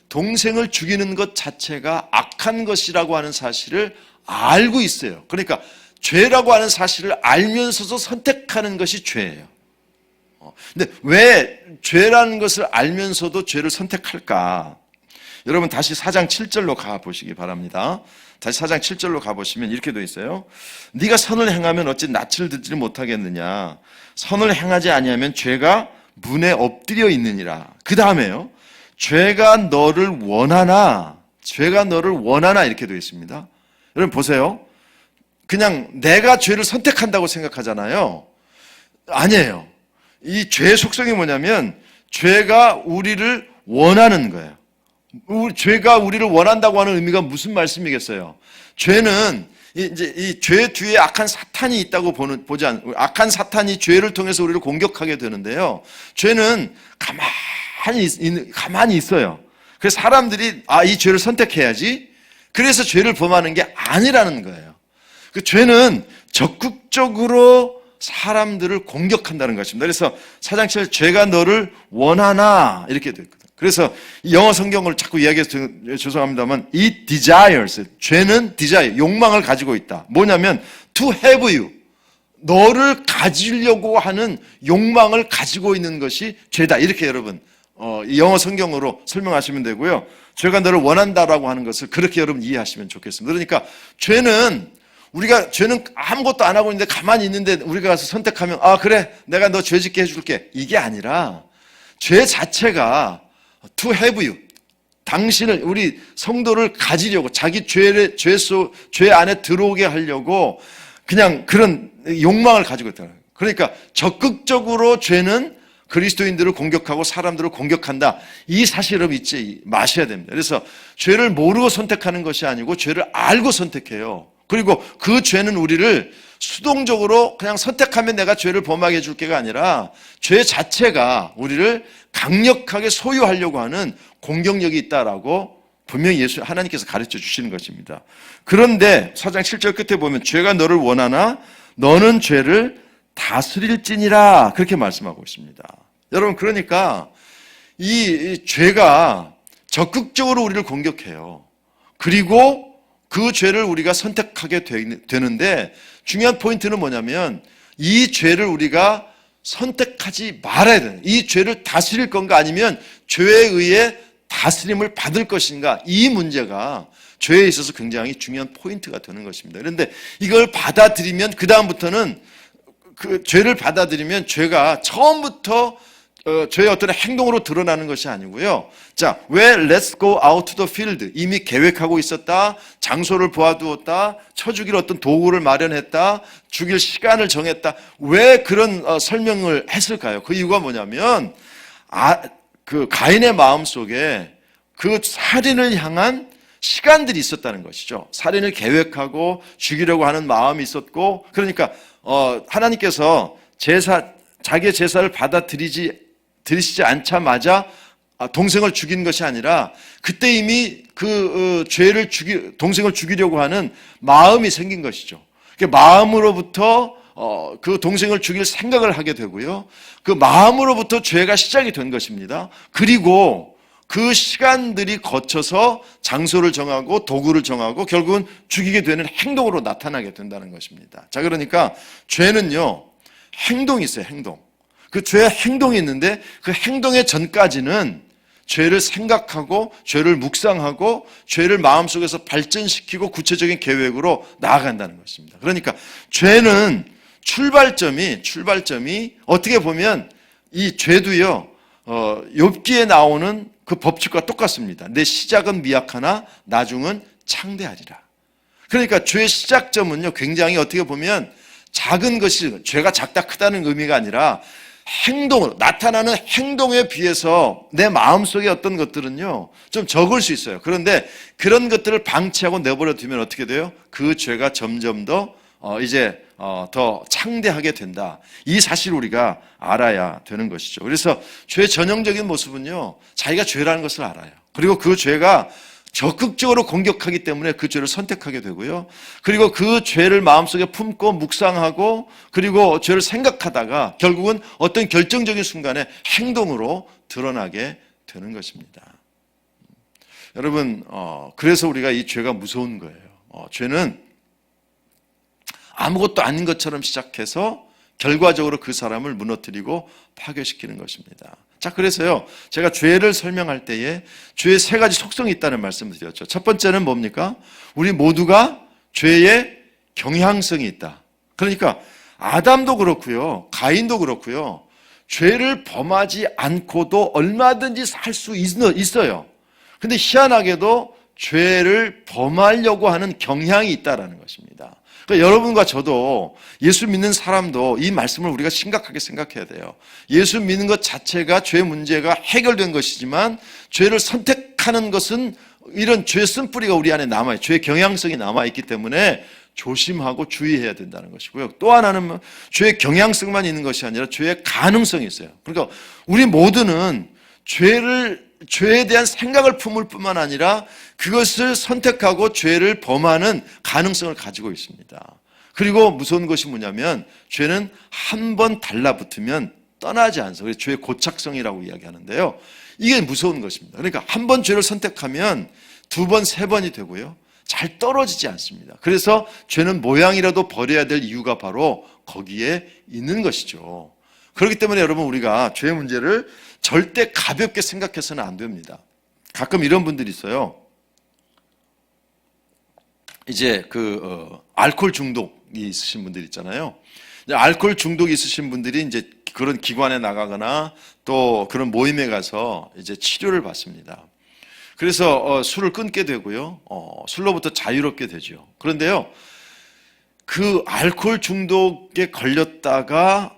동생을 죽이는 것 자체가 악한 것이라고 하는 사실을 알고 있어요. 그러니까 죄라고 하는 사실을 알면서도 선택하는 것이 죄예요. 근데 왜 죄라는 것을 알면서도 죄를 선택할까? 여러분 다시 4장 7절로 가보시기 바랍니다. 다시 4장 7절로 가보시면 이렇게 되어 있어요. 네가 선을 행하면 어찌 낯을 듣지 못하겠느냐. 선을 행하지 아니하면 죄가 문에 엎드려 있느니라. 그 다음에요, 죄가 너를 원하나 이렇게 되어 있습니다. 여러분 보세요. 그냥 내가 죄를 선택한다고 생각하잖아요. 아니에요. 이 죄의 속성이 뭐냐면 죄가 우리를 원하는 거예요. 죄가 우리를 원한다고 하는 의미가 무슨 말씀이겠어요? 죄는 이제 이 죄 뒤에 악한 사탄이 있다고 보지 않고, 악한 사탄이 죄를 통해서 우리를 공격하게 되는데요. 죄는 가만히 있어요. 그래서 사람들이 이 죄를 선택해야지, 그래서 죄를 범하는 게 아니라는 거예요. 그 죄는 적극적으로 사람들을 공격한다는 것입니다. 그래서 4장 7절 죄가 너를 원하나 이렇게 되어 있거든요. 그래서 영어 성경을 자꾸 이야기해서 죄송합니다만, 이 desires, 죄는 desire, 욕망을 가지고 있다. 뭐냐면 to have you, 너를 가지려고 하는 욕망을 가지고 있는 것이 죄다. 이렇게 여러분 영어 성경으로 설명하시면 되고요. 죄가 너를 원한다라고 하는 것을 그렇게 여러분 이해하시면 좋겠습니다. 그러니까 죄는 아무것도 안 하고 있는데 가만히 있는데 우리가 가서 선택하면 그래 내가 너 죄 짓게 해줄게, 이게 아니라 죄 자체가 to have you, 당신을, 우리 성도를 가지려고, 자기 죄 안에 들어오게 하려고 그냥 그런 욕망을 가지고 있다는 거예요. 그러니까 적극적으로 죄는 그리스도인들을 공격하고 사람들을 공격한다. 이 사실을 잊지 마셔야 됩니다. 그래서 죄를 모르고 선택하는 것이 아니고 죄를 알고 선택해요. 그리고 그 죄는 우리를 수동적으로 그냥 선택하면 내가 죄를 범하게 해줄게가 아니라 죄 자체가 우리를 강력하게 소유하려고 하는 공격력이 있다라고 분명히 하나님께서 가르쳐 주시는 것입니다. 그런데 4장 7절 끝에 보면 죄가 너를 원하나 너는 죄를 다스릴지니라, 그렇게 말씀하고 있습니다. 여러분, 그러니까 이 죄가 적극적으로 우리를 공격해요. 그리고 그 죄를 우리가 선택하게 되는데, 중요한 포인트는 뭐냐면 이 죄를 우리가 선택하지 말아야 돼요. 이 죄를 다스릴 건가 아니면 죄에 의해 다스림을 받을 것인가, 이 문제가 죄에 있어서 굉장히 중요한 포인트가 되는 것입니다. 그런데 이걸 받아들이면 그 다음부터는 그 죄를 받아들이면 죄가 처음부터 죄의 어떤 행동으로 드러나는 것이 아니고요. 자, 왜 let's go out to the field, 이미 계획하고 있었다, 장소를 보아두었다, 쳐 죽일 어떤 도구를 마련했다, 죽일 시간을 정했다. 왜 그런 설명을 했을까요? 그 이유가 뭐냐면 그 가인의 마음 속에 그 살인을 향한 시간들이 있었다는 것이죠. 살인을 계획하고 죽이려고 하는 마음이 있었고, 그러니까 하나님께서 자기의 제사를 들이시지 않자마자 동생을 죽인 것이 아니라 그때 이미 그 동생을 죽이려고 하는 마음이 생긴 것이죠. 마음으로부터 그 동생을 죽일 생각을 하게 되고요. 그 마음으로부터 죄가 시작이 된 것입니다. 그리고 그 시간들이 거쳐서 장소를 정하고 도구를 정하고 결국은 죽이게 되는 행동으로 나타나게 된다는 것입니다. 자, 그러니까 죄는요, 행동이 있어요, 행동. 그 죄의 행동이 있는데 그 행동의 전까지는 죄를 생각하고 죄를 묵상하고 죄를 마음속에서 발전시키고 구체적인 계획으로 나아간다는 것입니다. 그러니까 죄는 출발점이 어떻게 보면 이 죄도요, 욥기에 나오는 그 법칙과 똑같습니다. 내 시작은 미약하나 나중은 창대하리라. 그러니까 죄의 시작점은요, 굉장히 어떻게 보면 작은 것이, 죄가 작다 크다는 의미가 아니라 행동으로, 나타나는 행동에 비해서 내 마음속에 어떤 것들은요, 좀 적을 수 있어요. 그런데 그런 것들을 방치하고 내버려 두면 어떻게 돼요? 그 죄가 점점 더 더 창대하게 된다. 이 사실을 우리가 알아야 되는 것이죠. 그래서 죄의 전형적인 모습은요, 자기가 죄라는 것을 알아요. 그리고 그 죄가 적극적으로 공격하기 때문에 그 죄를 선택하게 되고요. 그리고 그 죄를 마음속에 품고 묵상하고 그리고 죄를 생각하다가 결국은 어떤 결정적인 순간에 행동으로 드러나게 되는 것입니다. 여러분, 그래서 우리가 이 죄가 무서운 거예요. 죄는 아무것도 아닌 것처럼 시작해서 결과적으로 그 사람을 무너뜨리고 파괴시키는 것입니다. 자, 그래서요, 제가 죄를 설명할 때에 죄의 세 가지 속성이 있다는 말씀을 드렸죠. 첫 번째는 뭡니까? 우리 모두가 죄의 경향성이 있다. 그러니까 아담도 그렇고요, 가인도 그렇고요, 죄를 범하지 않고도 얼마든지 살 수 있어요. 근데 희한하게도 죄를 범하려고 하는 경향이 있다는 것입니다. 그러니까 여러분과 저도, 예수 믿는 사람도 이 말씀을 우리가 심각하게 생각해야 돼요. 예수 믿는 것 자체가 죄 문제가 해결된 것이지만 죄를 선택하는 것은 이런 죄 쓴뿌리가 우리 안에 남아요. 죄의 경향성이 남아있기 때문에 조심하고 주의해야 된다는 것이고요. 또 하나는 죄의 경향성만 있는 것이 아니라 죄의 가능성이 있어요. 그러니까 우리 모두는 죄에 대한 생각을 품을 뿐만 아니라 그것을 선택하고 죄를 범하는 가능성을 가지고 있습니다. 그리고 무서운 것이 뭐냐면 죄는 한 번 달라붙으면 떠나지 않아서, 그래서 죄의 고착성이라고 이야기하는데요. 이게 무서운 것입니다. 그러니까 한 번 죄를 선택하면 두 번, 세 번이 되고요, 잘 떨어지지 않습니다. 그래서 죄는 모양이라도 버려야 될 이유가 바로 거기에 있는 것이죠. 그렇기 때문에 여러분, 우리가 죄의 문제를 절대 가볍게 생각해서는 안 됩니다. 가끔 이런 분들이 있어요. 이제 알코올 중독이 있으신 분들 있잖아요. 알코올 중독이 있으신 분들이 이제 그런 기관에 나가거나 또 그런 모임에 가서 이제 치료를 받습니다. 그래서 술을 끊게 되고요, 술로부터 자유롭게 되죠. 그런데요, 그 알코올 중독에 걸렸다가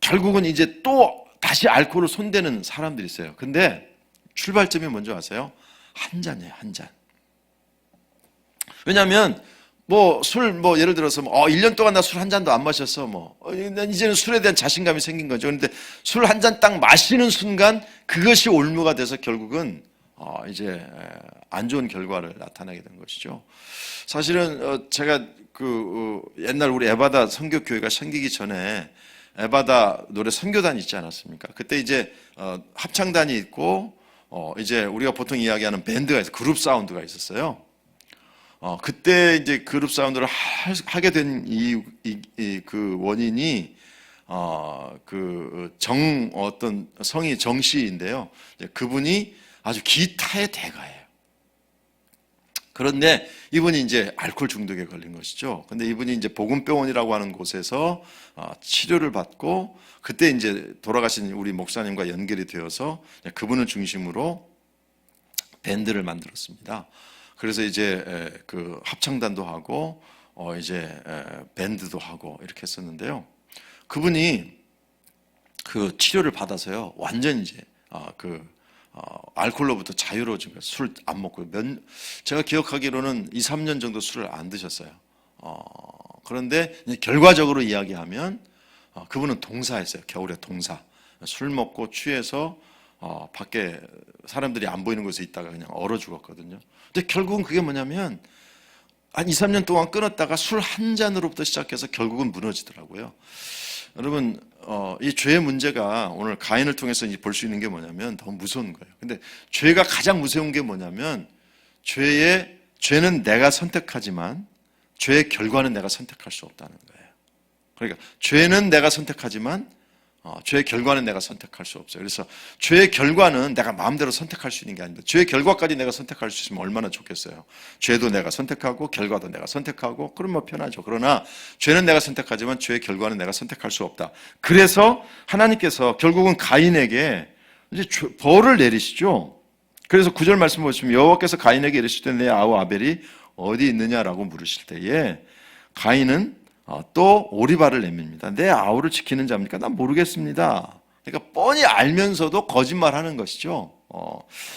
결국은 이제 또 다시 알코올을 손대는 사람들이 있어요. 근데 출발점이 뭔지 아세요? 한 잔이에요, 한 잔. 왜냐하면 예를 들어서 1년 동안 나 술 한 잔도 안 마셨어. 이제는 술에 대한 자신감이 생긴 거죠. 그런데 술 한 잔 딱 마시는 순간 그것이 올무가 돼서 결국은 이제 안 좋은 결과를 나타내게 된 것이죠. 사실은 제가 옛날 우리 에바다 선교교회가 생기기 전에 에바다 노래 선교단이 있지 않았습니까? 그때 이제 합창단이 있고 이제 우리가 보통 이야기하는 밴드가 있어요. 그룹 사운드가 있었어요. 그때 이제 그룹 사운드를 하게 된 그 원인이 어떤 성이 정씨인데요. 그분이 아주 기타의 대가예요. 그런데 이분이 이제 알코올 중독에 걸린 것이죠. 근데 이분이 이제 복음병원이라고 하는 곳에서 치료를 받고 그때 이제 돌아가신 우리 목사님과 연결이 되어서 그분을 중심으로 밴드를 만들었습니다. 그래서 이제 그 합창단도 하고 이제 밴드도 하고 이렇게 했었는데요. 그분이 그 치료를 받아서요, 완전 이제 알코올로부터 자유로워진 거예요. 술 안 먹고 제가 기억하기로는 2, 3년 정도 술을 안 드셨어요. 그런데 결과적으로 이야기하면 그분은 동사했어요. 겨울에 동사. 술 먹고 취해서 밖에 사람들이 안 보이는 곳에 있다가 그냥 얼어 죽었거든요. 근데 결국은 그게 뭐냐면 한 2, 3년 동안 끊었다가 술 한 잔으로부터 시작해서 결국은 무너지더라고요. 여러분, 이 죄의 문제가 오늘 가인을 통해서 볼 수 있는 게 뭐냐면 너무 무서운 거예요. 근데 죄가 가장 무서운 게 뭐냐면 죄는 내가 선택하지만 죄의 결과는 내가 선택할 수 없다는 거예요. 그러니까 죄는 내가 선택하지만 죄의 결과는 내가 선택할 수 없어요. 그래서 죄의 결과는 내가 마음대로 선택할 수 있는 게 아닙니다. 죄의 결과까지 내가 선택할 수 있으면 얼마나 좋겠어요. 죄도 내가 선택하고 결과도 내가 선택하고 그러면 편하죠. 그러나 죄는 내가 선택하지만 죄의 결과는 내가 선택할 수 없다. 그래서 하나님께서 결국은 가인에게 이제 벌을 내리시죠. 그래서 9절 말씀 보시면 여호와께서 가인에게 이르시되 내 아우 아벨이 어디 있느냐라고 물으실 때에 가인은 또 오리발을 내밉니다. 내 아우를 지키는 자입니까? 난 모르겠습니다. 그러니까 뻔히 알면서도 거짓말하는 것이죠.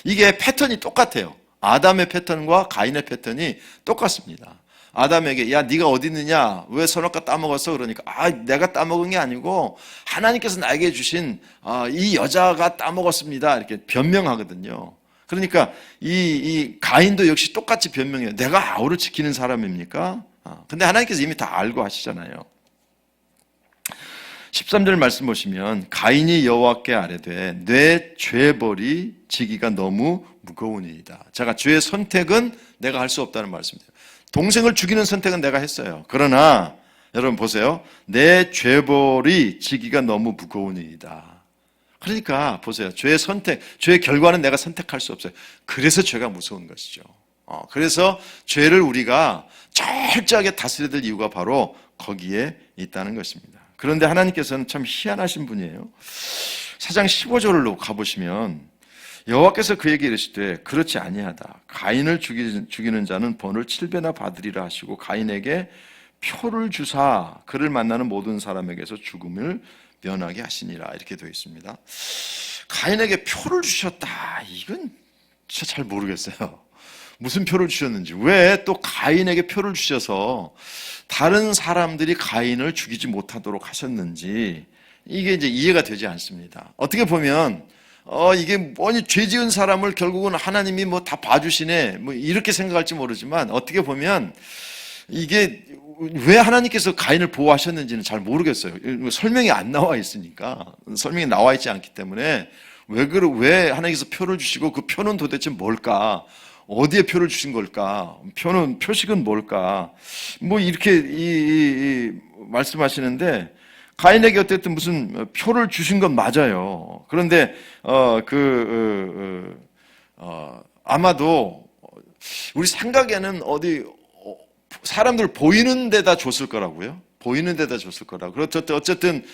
이게 패턴이 똑같아요. 아담의 패턴과 가인의 패턴이 똑같습니다. 아담에게 야 네가 어디 있느냐? 왜 선악과 따먹었어? 그러니까 내가 따먹은 게 아니고 하나님께서 나에게 주신 이 여자가 따먹었습니다. 이렇게 변명하거든요. 그러니까 이 가인도 역시 똑같이 변명해요. 내가 아우를 지키는 사람입니까? 근데 하나님께서 이미 다 알고 하시잖아요. 13절 말씀 보시면 가인이 여호와께 아뢰되 내 죄벌이 지기가 너무 무거우니이다. 제가 죄의 선택은 내가 할 수 없다는 말씀이에요. 동생을 죽이는 선택은 내가 했어요. 그러나 여러분 보세요. 내 죄벌이 지기가 너무 무거우니이다. 그러니까 보세요. 죄의 선택, 죄의 결과는 내가 선택할 수 없어요. 그래서 죄가 무서운 것이죠. 그래서 죄를 우리가 철저하게 다스려야 될 이유가 바로 거기에 있다는 것입니다. 그런데 하나님께서는 참 희한하신 분이에요. 4장 15절로 가보시면 여호와께서 그에게 이르시되 그렇지 아니하다. 가인을 죽이는 자는 번을 7배나 받으리라 하시고 가인에게 표를 주사 그를 만나는 모든 사람에게서 죽음을 면하게 하시니라 이렇게 되어 있습니다. 가인에게 표를 주셨다. 이건 진짜 잘 모르겠어요. 무슨 표를 주셨는지, 왜 또 가인에게 표를 주셔서 다른 사람들이 가인을 죽이지 못하도록 하셨는지 이게 이제 이해가 되지 않습니다. 어떻게 보면 이게 뭐니 죄 지은 사람을 결국은 하나님이 뭐 다 봐주시네 뭐 이렇게 생각할지 모르지만 어떻게 보면 이게 왜 하나님께서 가인을 보호하셨는지는 잘 모르겠어요. 설명이 안 나와 있으니까 설명이 나와 있지 않기 때문에 왜 하나님께서 표를 주시고 그 표는 도대체 뭘까? 어디에 표를 주신 걸까? 표식은 뭘까? 뭐 이렇게 말씀하시는데 가인에게 어쨌든 무슨 표를 주신 건 맞아요. 그런데 아마도 우리 생각에는 사람들 보이는 데다 줬을 거라고요. 보이는 데다 줬을 거라고. 어쨌든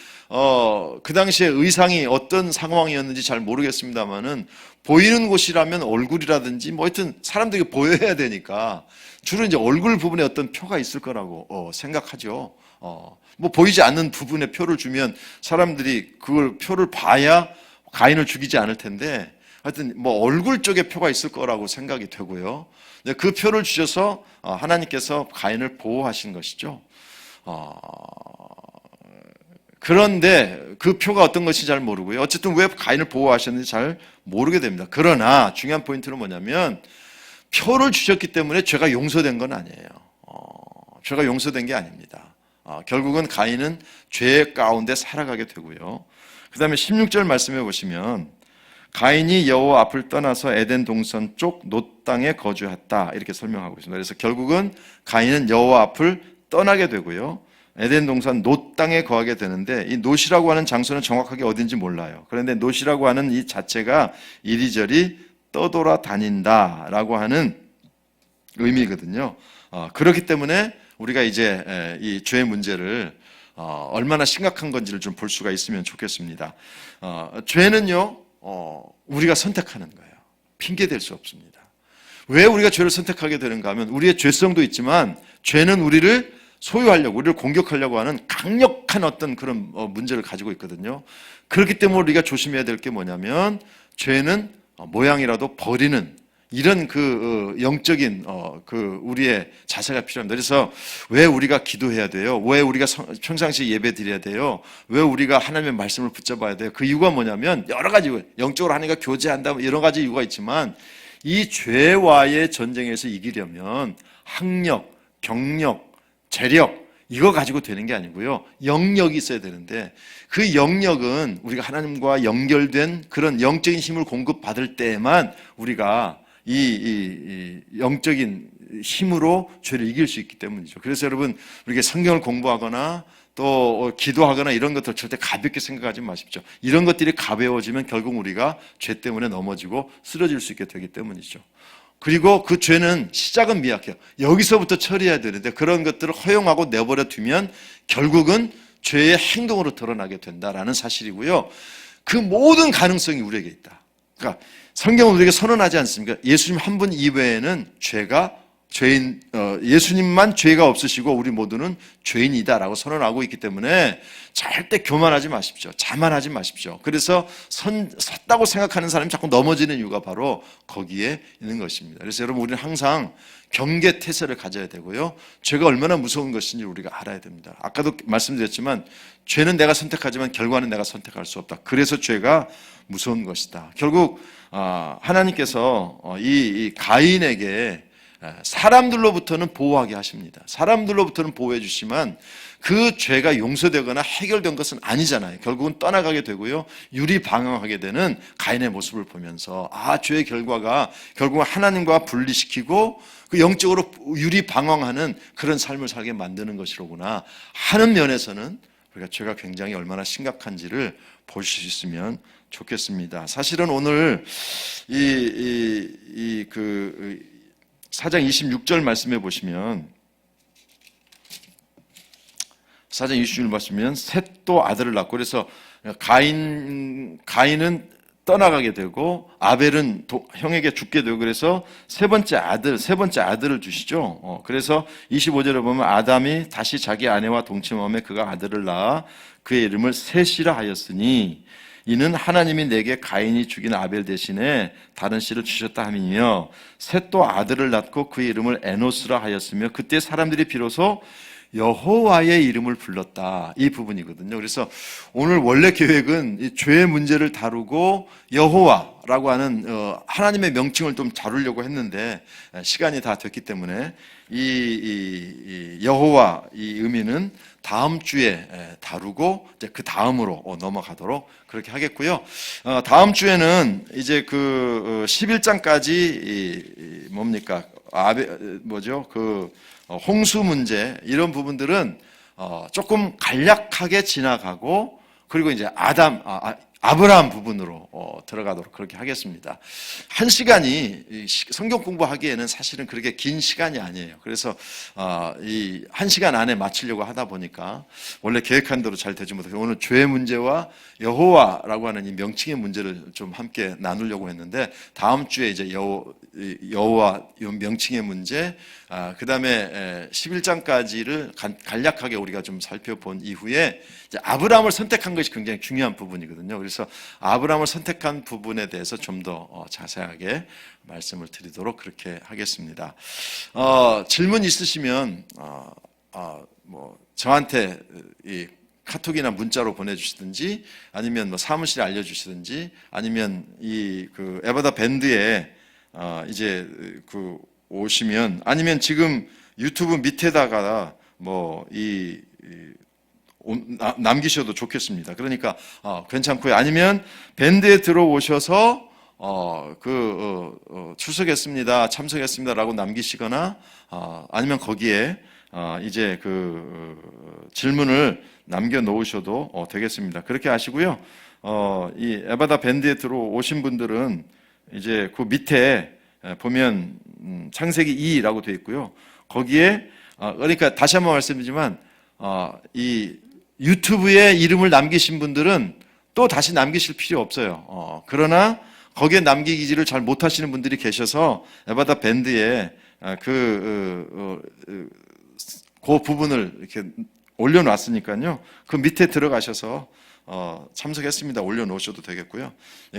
그 당시에 의상이 어떤 상황이었는지 잘 모르겠습니다만은 보이는 곳이라면 얼굴이라든지 뭐 하여튼 사람들이 보여야 되니까 주로 이제 얼굴 부분에 어떤 표가 있을 거라고 생각하죠. 뭐 보이지 않는 부분에 표를 주면 사람들이 그걸 표를 봐야 가인을 죽이지 않을 텐데 하여튼 뭐 얼굴 쪽에 표가 있을 거라고 생각이 되고요. 그 표를 주셔서 하나님께서 가인을 보호하신 것이죠. 그런데 그 표가 어떤 것인지 잘 모르고요. 어쨌든 왜 가인을 보호하셨는지 잘 모르게 됩니다. 그러나 중요한 포인트는 뭐냐면 표를 주셨기 때문에 죄가 용서된 건 아니에요. 죄가 용서된 게 아닙니다. 결국은 가인은 죄 가운데 살아가게 되고요. 그 다음에 16절 말씀해 보시면 가인이 여호와 앞을 떠나서 에덴 동산 쪽 놋 땅에 거주했다 이렇게 설명하고 있습니다. 그래서 결국은 가인은 여호와 앞을 떠나게 되고요. 에덴 동산 놋 땅에 거하게 되는데 이 놋이라고 하는 장소는 정확하게 어딘지 몰라요. 그런데 놋이라고 하는 이 자체가 이리저리 떠돌아 다닌다라고 하는 의미거든요. 그렇기 때문에 우리가 이제 이 죄의 문제를 얼마나 심각한 건지를 좀 볼 수가 있으면 좋겠습니다. 죄는요, 우리가 선택하는 거예요. 핑계 댈 수 없습니다. 왜 우리가 죄를 선택하게 되는가 하면 우리의 죄성도 있지만 죄는 우리를 소유하려고, 우리를 공격하려고 하는 강력한 어떤 그런 문제를 가지고 있거든요. 그렇기 때문에 우리가 조심해야 될 게 뭐냐면 죄는 모양이라도 버리는 이런 그 영적인 그 우리의 자세가 필요합니다. 그래서 왜 우리가 기도해야 돼요? 왜 우리가 평상시에 예배 드려야 돼요? 왜 우리가 하나님의 말씀을 붙잡아야 돼요? 그 이유가 뭐냐면 여러 가지 영적으로 하나님과 교제한다 여러 가지 이유가 있지만 이 죄와의 전쟁에서 이기려면 학력, 경력, 재력 이거 가지고 되는 게 아니고요. 영역이 있어야 되는데 그 영역은 우리가 하나님과 연결된 그런 영적인 힘을 공급받을 때에만 우리가 이 영적인 힘으로 죄를 이길 수 있기 때문이죠. 그래서 여러분 우리가 성경을 공부하거나 또 기도하거나 이런 것들 절대 가볍게 생각하지 마십시오. 이런 것들이 가벼워지면 결국 우리가 죄 때문에 넘어지고 쓰러질 수 있게 되기 때문이죠. 그리고 그 죄는 시작은 미약해요. 여기서부터 처리해야 되는데 그런 것들을 허용하고 내버려 두면 결국은 죄의 행동으로 드러나게 된다라는 사실이고요. 그 모든 가능성이 우리에게 있다. 그러니까 성경은 우리에게 선언하지 않습니까? 예수님 한 분 이외에는 예수님만 죄가 없으시고 우리 모두는 죄인이다라고 선언하고 있기 때문에 절대 교만하지 마십시오. 자만하지 마십시오. 그래서 섰다고 생각하는 사람이 자꾸 넘어지는 이유가 바로 거기에 있는 것입니다. 그래서 여러분 우리는 항상 경계 태세를 가져야 되고요. 죄가 얼마나 무서운 것인지 우리가 알아야 됩니다. 아까도 말씀드렸지만 죄는 내가 선택하지만 결과는 내가 선택할 수 없다. 그래서 죄가 무서운 것이다. 결국 하나님께서 이 가인에게 사람들로부터는 보호하게 하십니다. 사람들로부터는 보호해 주시지만 그 죄가 용서되거나 해결된 것은 아니잖아요. 결국은 떠나가게 되고요. 유리방황하게 되는 가인의 모습을 보면서 죄의 결과가 결국은 하나님과 분리시키고 그 영적으로 유리방황하는 그런 삶을 살게 만드는 것이로구나 하는 면에서는 우리가 죄가 굉장히 얼마나 심각한지를 보실 수 있으면 좋겠습니다. 사실은 오늘 4장 26절 말씀해 보시면 4장 26절 보시면 셋도 아들을 낳고 그래서 가인은 떠나가게 되고 아벨은 형에게 죽게 되고 그래서 세 번째 아들을 주시죠. 그래서 25절에 보면 아담이 다시 자기 아내와 동침함에 그가 아들을 낳아 그의 이름을 셋이라 하였으니 이는 하나님이 내게 가인이 죽인 아벨 대신에 다른 씨를 주셨다 함이며 셋도 아들을 낳고 그의 이름을 에노스라 하였으며 그때 사람들이 비로소 여호와의 이름을 불렀다. 이 부분이거든요. 그래서 오늘 원래 계획은 이 죄의 문제를 다루고 여호와라고 하는 하나님의 명칭을 좀 다루려고 했는데 시간이 다 됐기 때문에 이 여호와 이 의미는 다음 주에 다루고 이제 그 다음으로 넘어가도록 그렇게 하겠고요. 다음 주에는 이제 그 11장까지 뭡니까? 홍수 문제 이런 부분들은 조금 간략하게 지나가고 그리고 이제 아브라함 부분으로 들어가도록 그렇게 하겠습니다. 1시간이 성경 공부하기에는 사실은 그렇게 긴 시간이 아니에요. 그래서 이 1시간 안에 마치려고 하다 보니까 원래 계획한 대로 잘 되지 못해서 오늘 죄의 문제와 여호와라고 하는 이 명칭의 문제를 좀 함께 나누려고 했는데 다음 주에 이제 여호와 명칭의 문제 그 다음에 11장까지를 간략하게 우리가 좀 살펴본 이후에 이제 아브라함을 선택한 것이 굉장히 중요한 부분이거든요. 그래서 아브라함을 선택한 부분에 대해서 좀 더 자세하게 말씀을 드리도록 그렇게 하겠습니다. 질문 있으시면 저한테 이 카톡이나 문자로 보내주시든지 아니면 사무실에 알려주시든지 아니면 그 에바다 밴드에 이제 오시면 아니면 지금 유튜브 밑에다가 남기셔도 좋겠습니다. 그러니까 괜찮고요. 아니면 밴드에 들어오셔서 출석했습니다, 참석했습니다라고 남기시거나 아니면 거기에 이제 질문을 남겨 놓으셔도 되겠습니다. 그렇게 하시고요. 이 에바다 밴드에 들어오신 분들은 이제 그 밑에 보면 창세기 2라고 되어 있고요. 거기에 그러니까 다시 한번 말씀드리지만 이 유튜브에 이름을 남기신 분들은 또 다시 남기실 필요 없어요. 그러나 거기에 남기기를 잘 못하시는 분들이 계셔서 에바다 밴드에 그 부분을 이렇게 올려놨으니까요. 그 밑에 들어가셔서 참석했습니다 올려놓으셔도 되겠고요.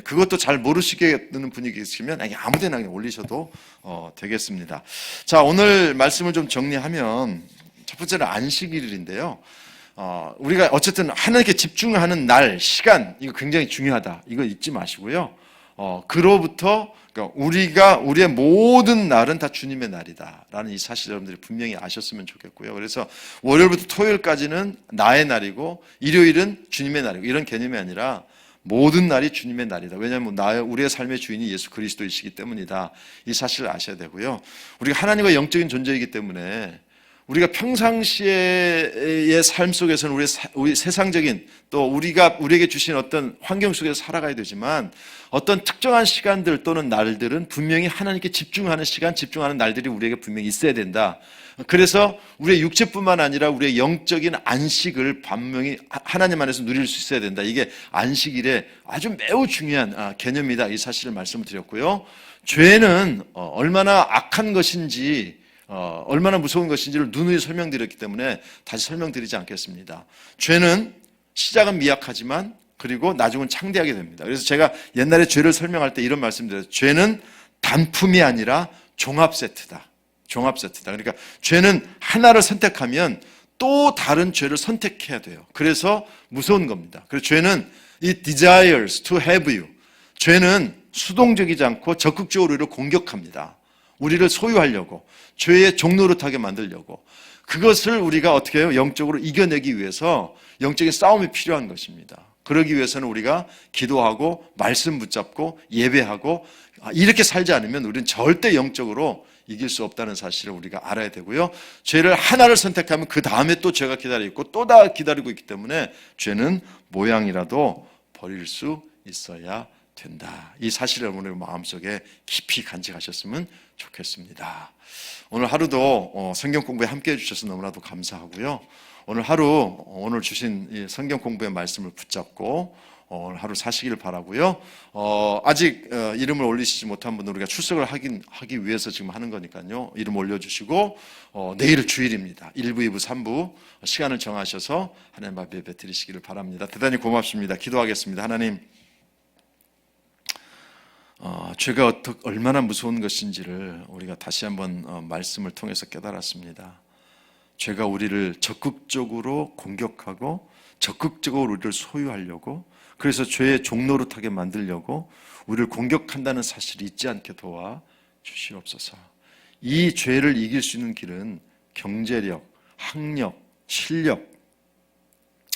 그것도 잘 모르시겠는 분이 계시면 아무데나 그냥 올리셔도 되겠습니다. 자, 오늘 말씀을 좀 정리하면 첫 번째는 안식일인데요. 우리가 어쨌든 하나님께 집중하는 날, 시간 이거 굉장히 중요하다. 이거 잊지 마시고요. 그로부터 그러니까 우리의 모든 날은 다 주님의 날이다라는 이 사실 여러분들이 분명히 아셨으면 좋겠고요. 그래서 월요일부터 토요일까지는 나의 날이고 일요일은 주님의 날이고 이런 개념이 아니라 모든 날이 주님의 날이다. 왜냐하면 우리의 삶의 주인이 예수 그리스도이시기 때문이다. 이 사실을 아셔야 되고요. 우리가 하나님과 영적인 존재이기 때문에 우리가 평상시의 삶 속에서는 우리 세상적인 또 우리에게 주신 어떤 환경 속에서 살아가야 되지만 어떤 특정한 시간들 또는 날들은 분명히 하나님께 집중하는 시간, 집중하는 날들이 우리에게 분명히 있어야 된다. 그래서 우리의 육체뿐만 아니라 우리의 영적인 안식을 분명히 하나님 안에서 누릴 수 있어야 된다. 이게 안식일의 아주 매우 중요한 개념이다. 이 사실을 말씀을 드렸고요. 죄는 얼마나 악한 것인지 얼마나 무서운 것인지를 누누이 설명드렸기 때문에 다시 설명드리지 않겠습니다. 죄는 시작은 미약하지만 그리고 나중은 창대하게 됩니다. 그래서 제가 옛날에 죄를 설명할 때 이런 말씀드렸어요. 죄는 단품이 아니라 종합 세트다. 종합 세트다. 그러니까 죄는 하나를 선택하면 또 다른 죄를 선택해야 돼요. 그래서 무서운 겁니다. 그래서 죄는 it desires to have you. 죄는 수동적이지 않고 적극적으로 우리를 공격합니다. 우리를 소유하려고 죄의 종노릇하게 만들려고 그것을 우리가 어떻게 해요? 영적으로 이겨내기 위해서 영적인 싸움이 필요한 것입니다. 그러기 위해서는 우리가 기도하고 말씀 붙잡고 예배하고 이렇게 살지 않으면 우리는 절대 영적으로 이길 수 없다는 사실을 우리가 알아야 되고요. 죄를 하나를 선택하면 그 다음에 또 죄가 기다리고 있고 또 다 기다리고 있기 때문에 죄는 모양이라도 버릴 수 있어야 된다. 이 사실을 여러분의 마음속에 깊이 간직하셨으면 좋겠습니다. 오늘 하루도 성경 공부에 함께해 주셔서 너무나도 감사하고요. 오늘 하루 오늘 주신 이 성경 공부의 말씀을 붙잡고 오늘 하루 사시길 바라고요. 아직 이름을 올리시지 못한 분들 우리가 출석을 하기 위해서 지금 하는 거니까요. 이름 올려주시고 내일 주일입니다. 1부, 2부, 3부 시간을 정하셔서 하나님 앞에 예배 드리시기를 바랍니다. 대단히 고맙습니다. 기도하겠습니다. 하나님, 죄가 얼마나 무서운 것인지를 우리가 다시 한번 말씀을 통해서 깨달았습니다. 죄가 우리를 적극적으로 공격하고 적극적으로 우리를 소유하려고 그래서 죄의 종노릇하게 만들려고 우리를 공격한다는 사실을 잊지 않게 도와 주시옵소서. 이 죄를 이길 수 있는 길은 경제력, 학력, 실력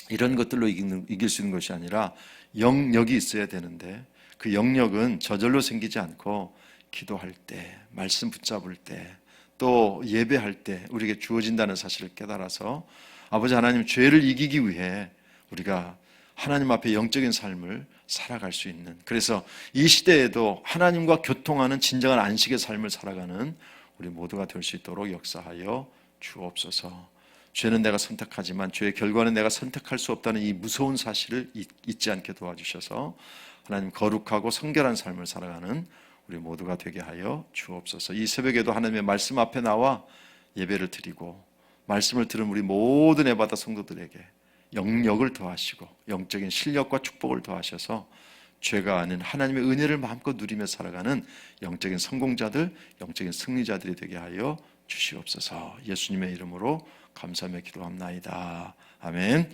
이런 것들로 이길 수 있는 것이 아니라 영역이 있어야 되는데 그 영역은 저절로 생기지 않고 기도할 때, 말씀 붙잡을 때, 또 예배할 때 우리에게 주어진다는 사실을 깨달아서 아버지 하나님 죄를 이기기 위해 우리가 하나님 앞에 영적인 삶을 살아갈 수 있는 그래서 이 시대에도 하나님과 교통하는 진정한 안식의 삶을 살아가는 우리 모두가 될 수 있도록 역사하여 주옵소서. 죄는 내가 선택하지만 죄의 결과는 내가 선택할 수 없다는 이 무서운 사실을 잊지 않게 도와주셔서 하나님 거룩하고 성결한 삶을 살아가는 우리 모두가 되게 하여 주옵소서. 이 새벽에도 하나님의 말씀 앞에 나와 예배를 드리고 말씀을 들은 우리 모든 에바다 성도들에게 영역을 더하시고 영적인 실력과 축복을 더하셔서 죄가 아닌 하나님의 은혜를 마음껏 누리며 살아가는 영적인 성공자들, 영적인 승리자들이 되게 하여 주시옵소서. 예수님의 이름으로 감사하며 기도합나이다. 아멘.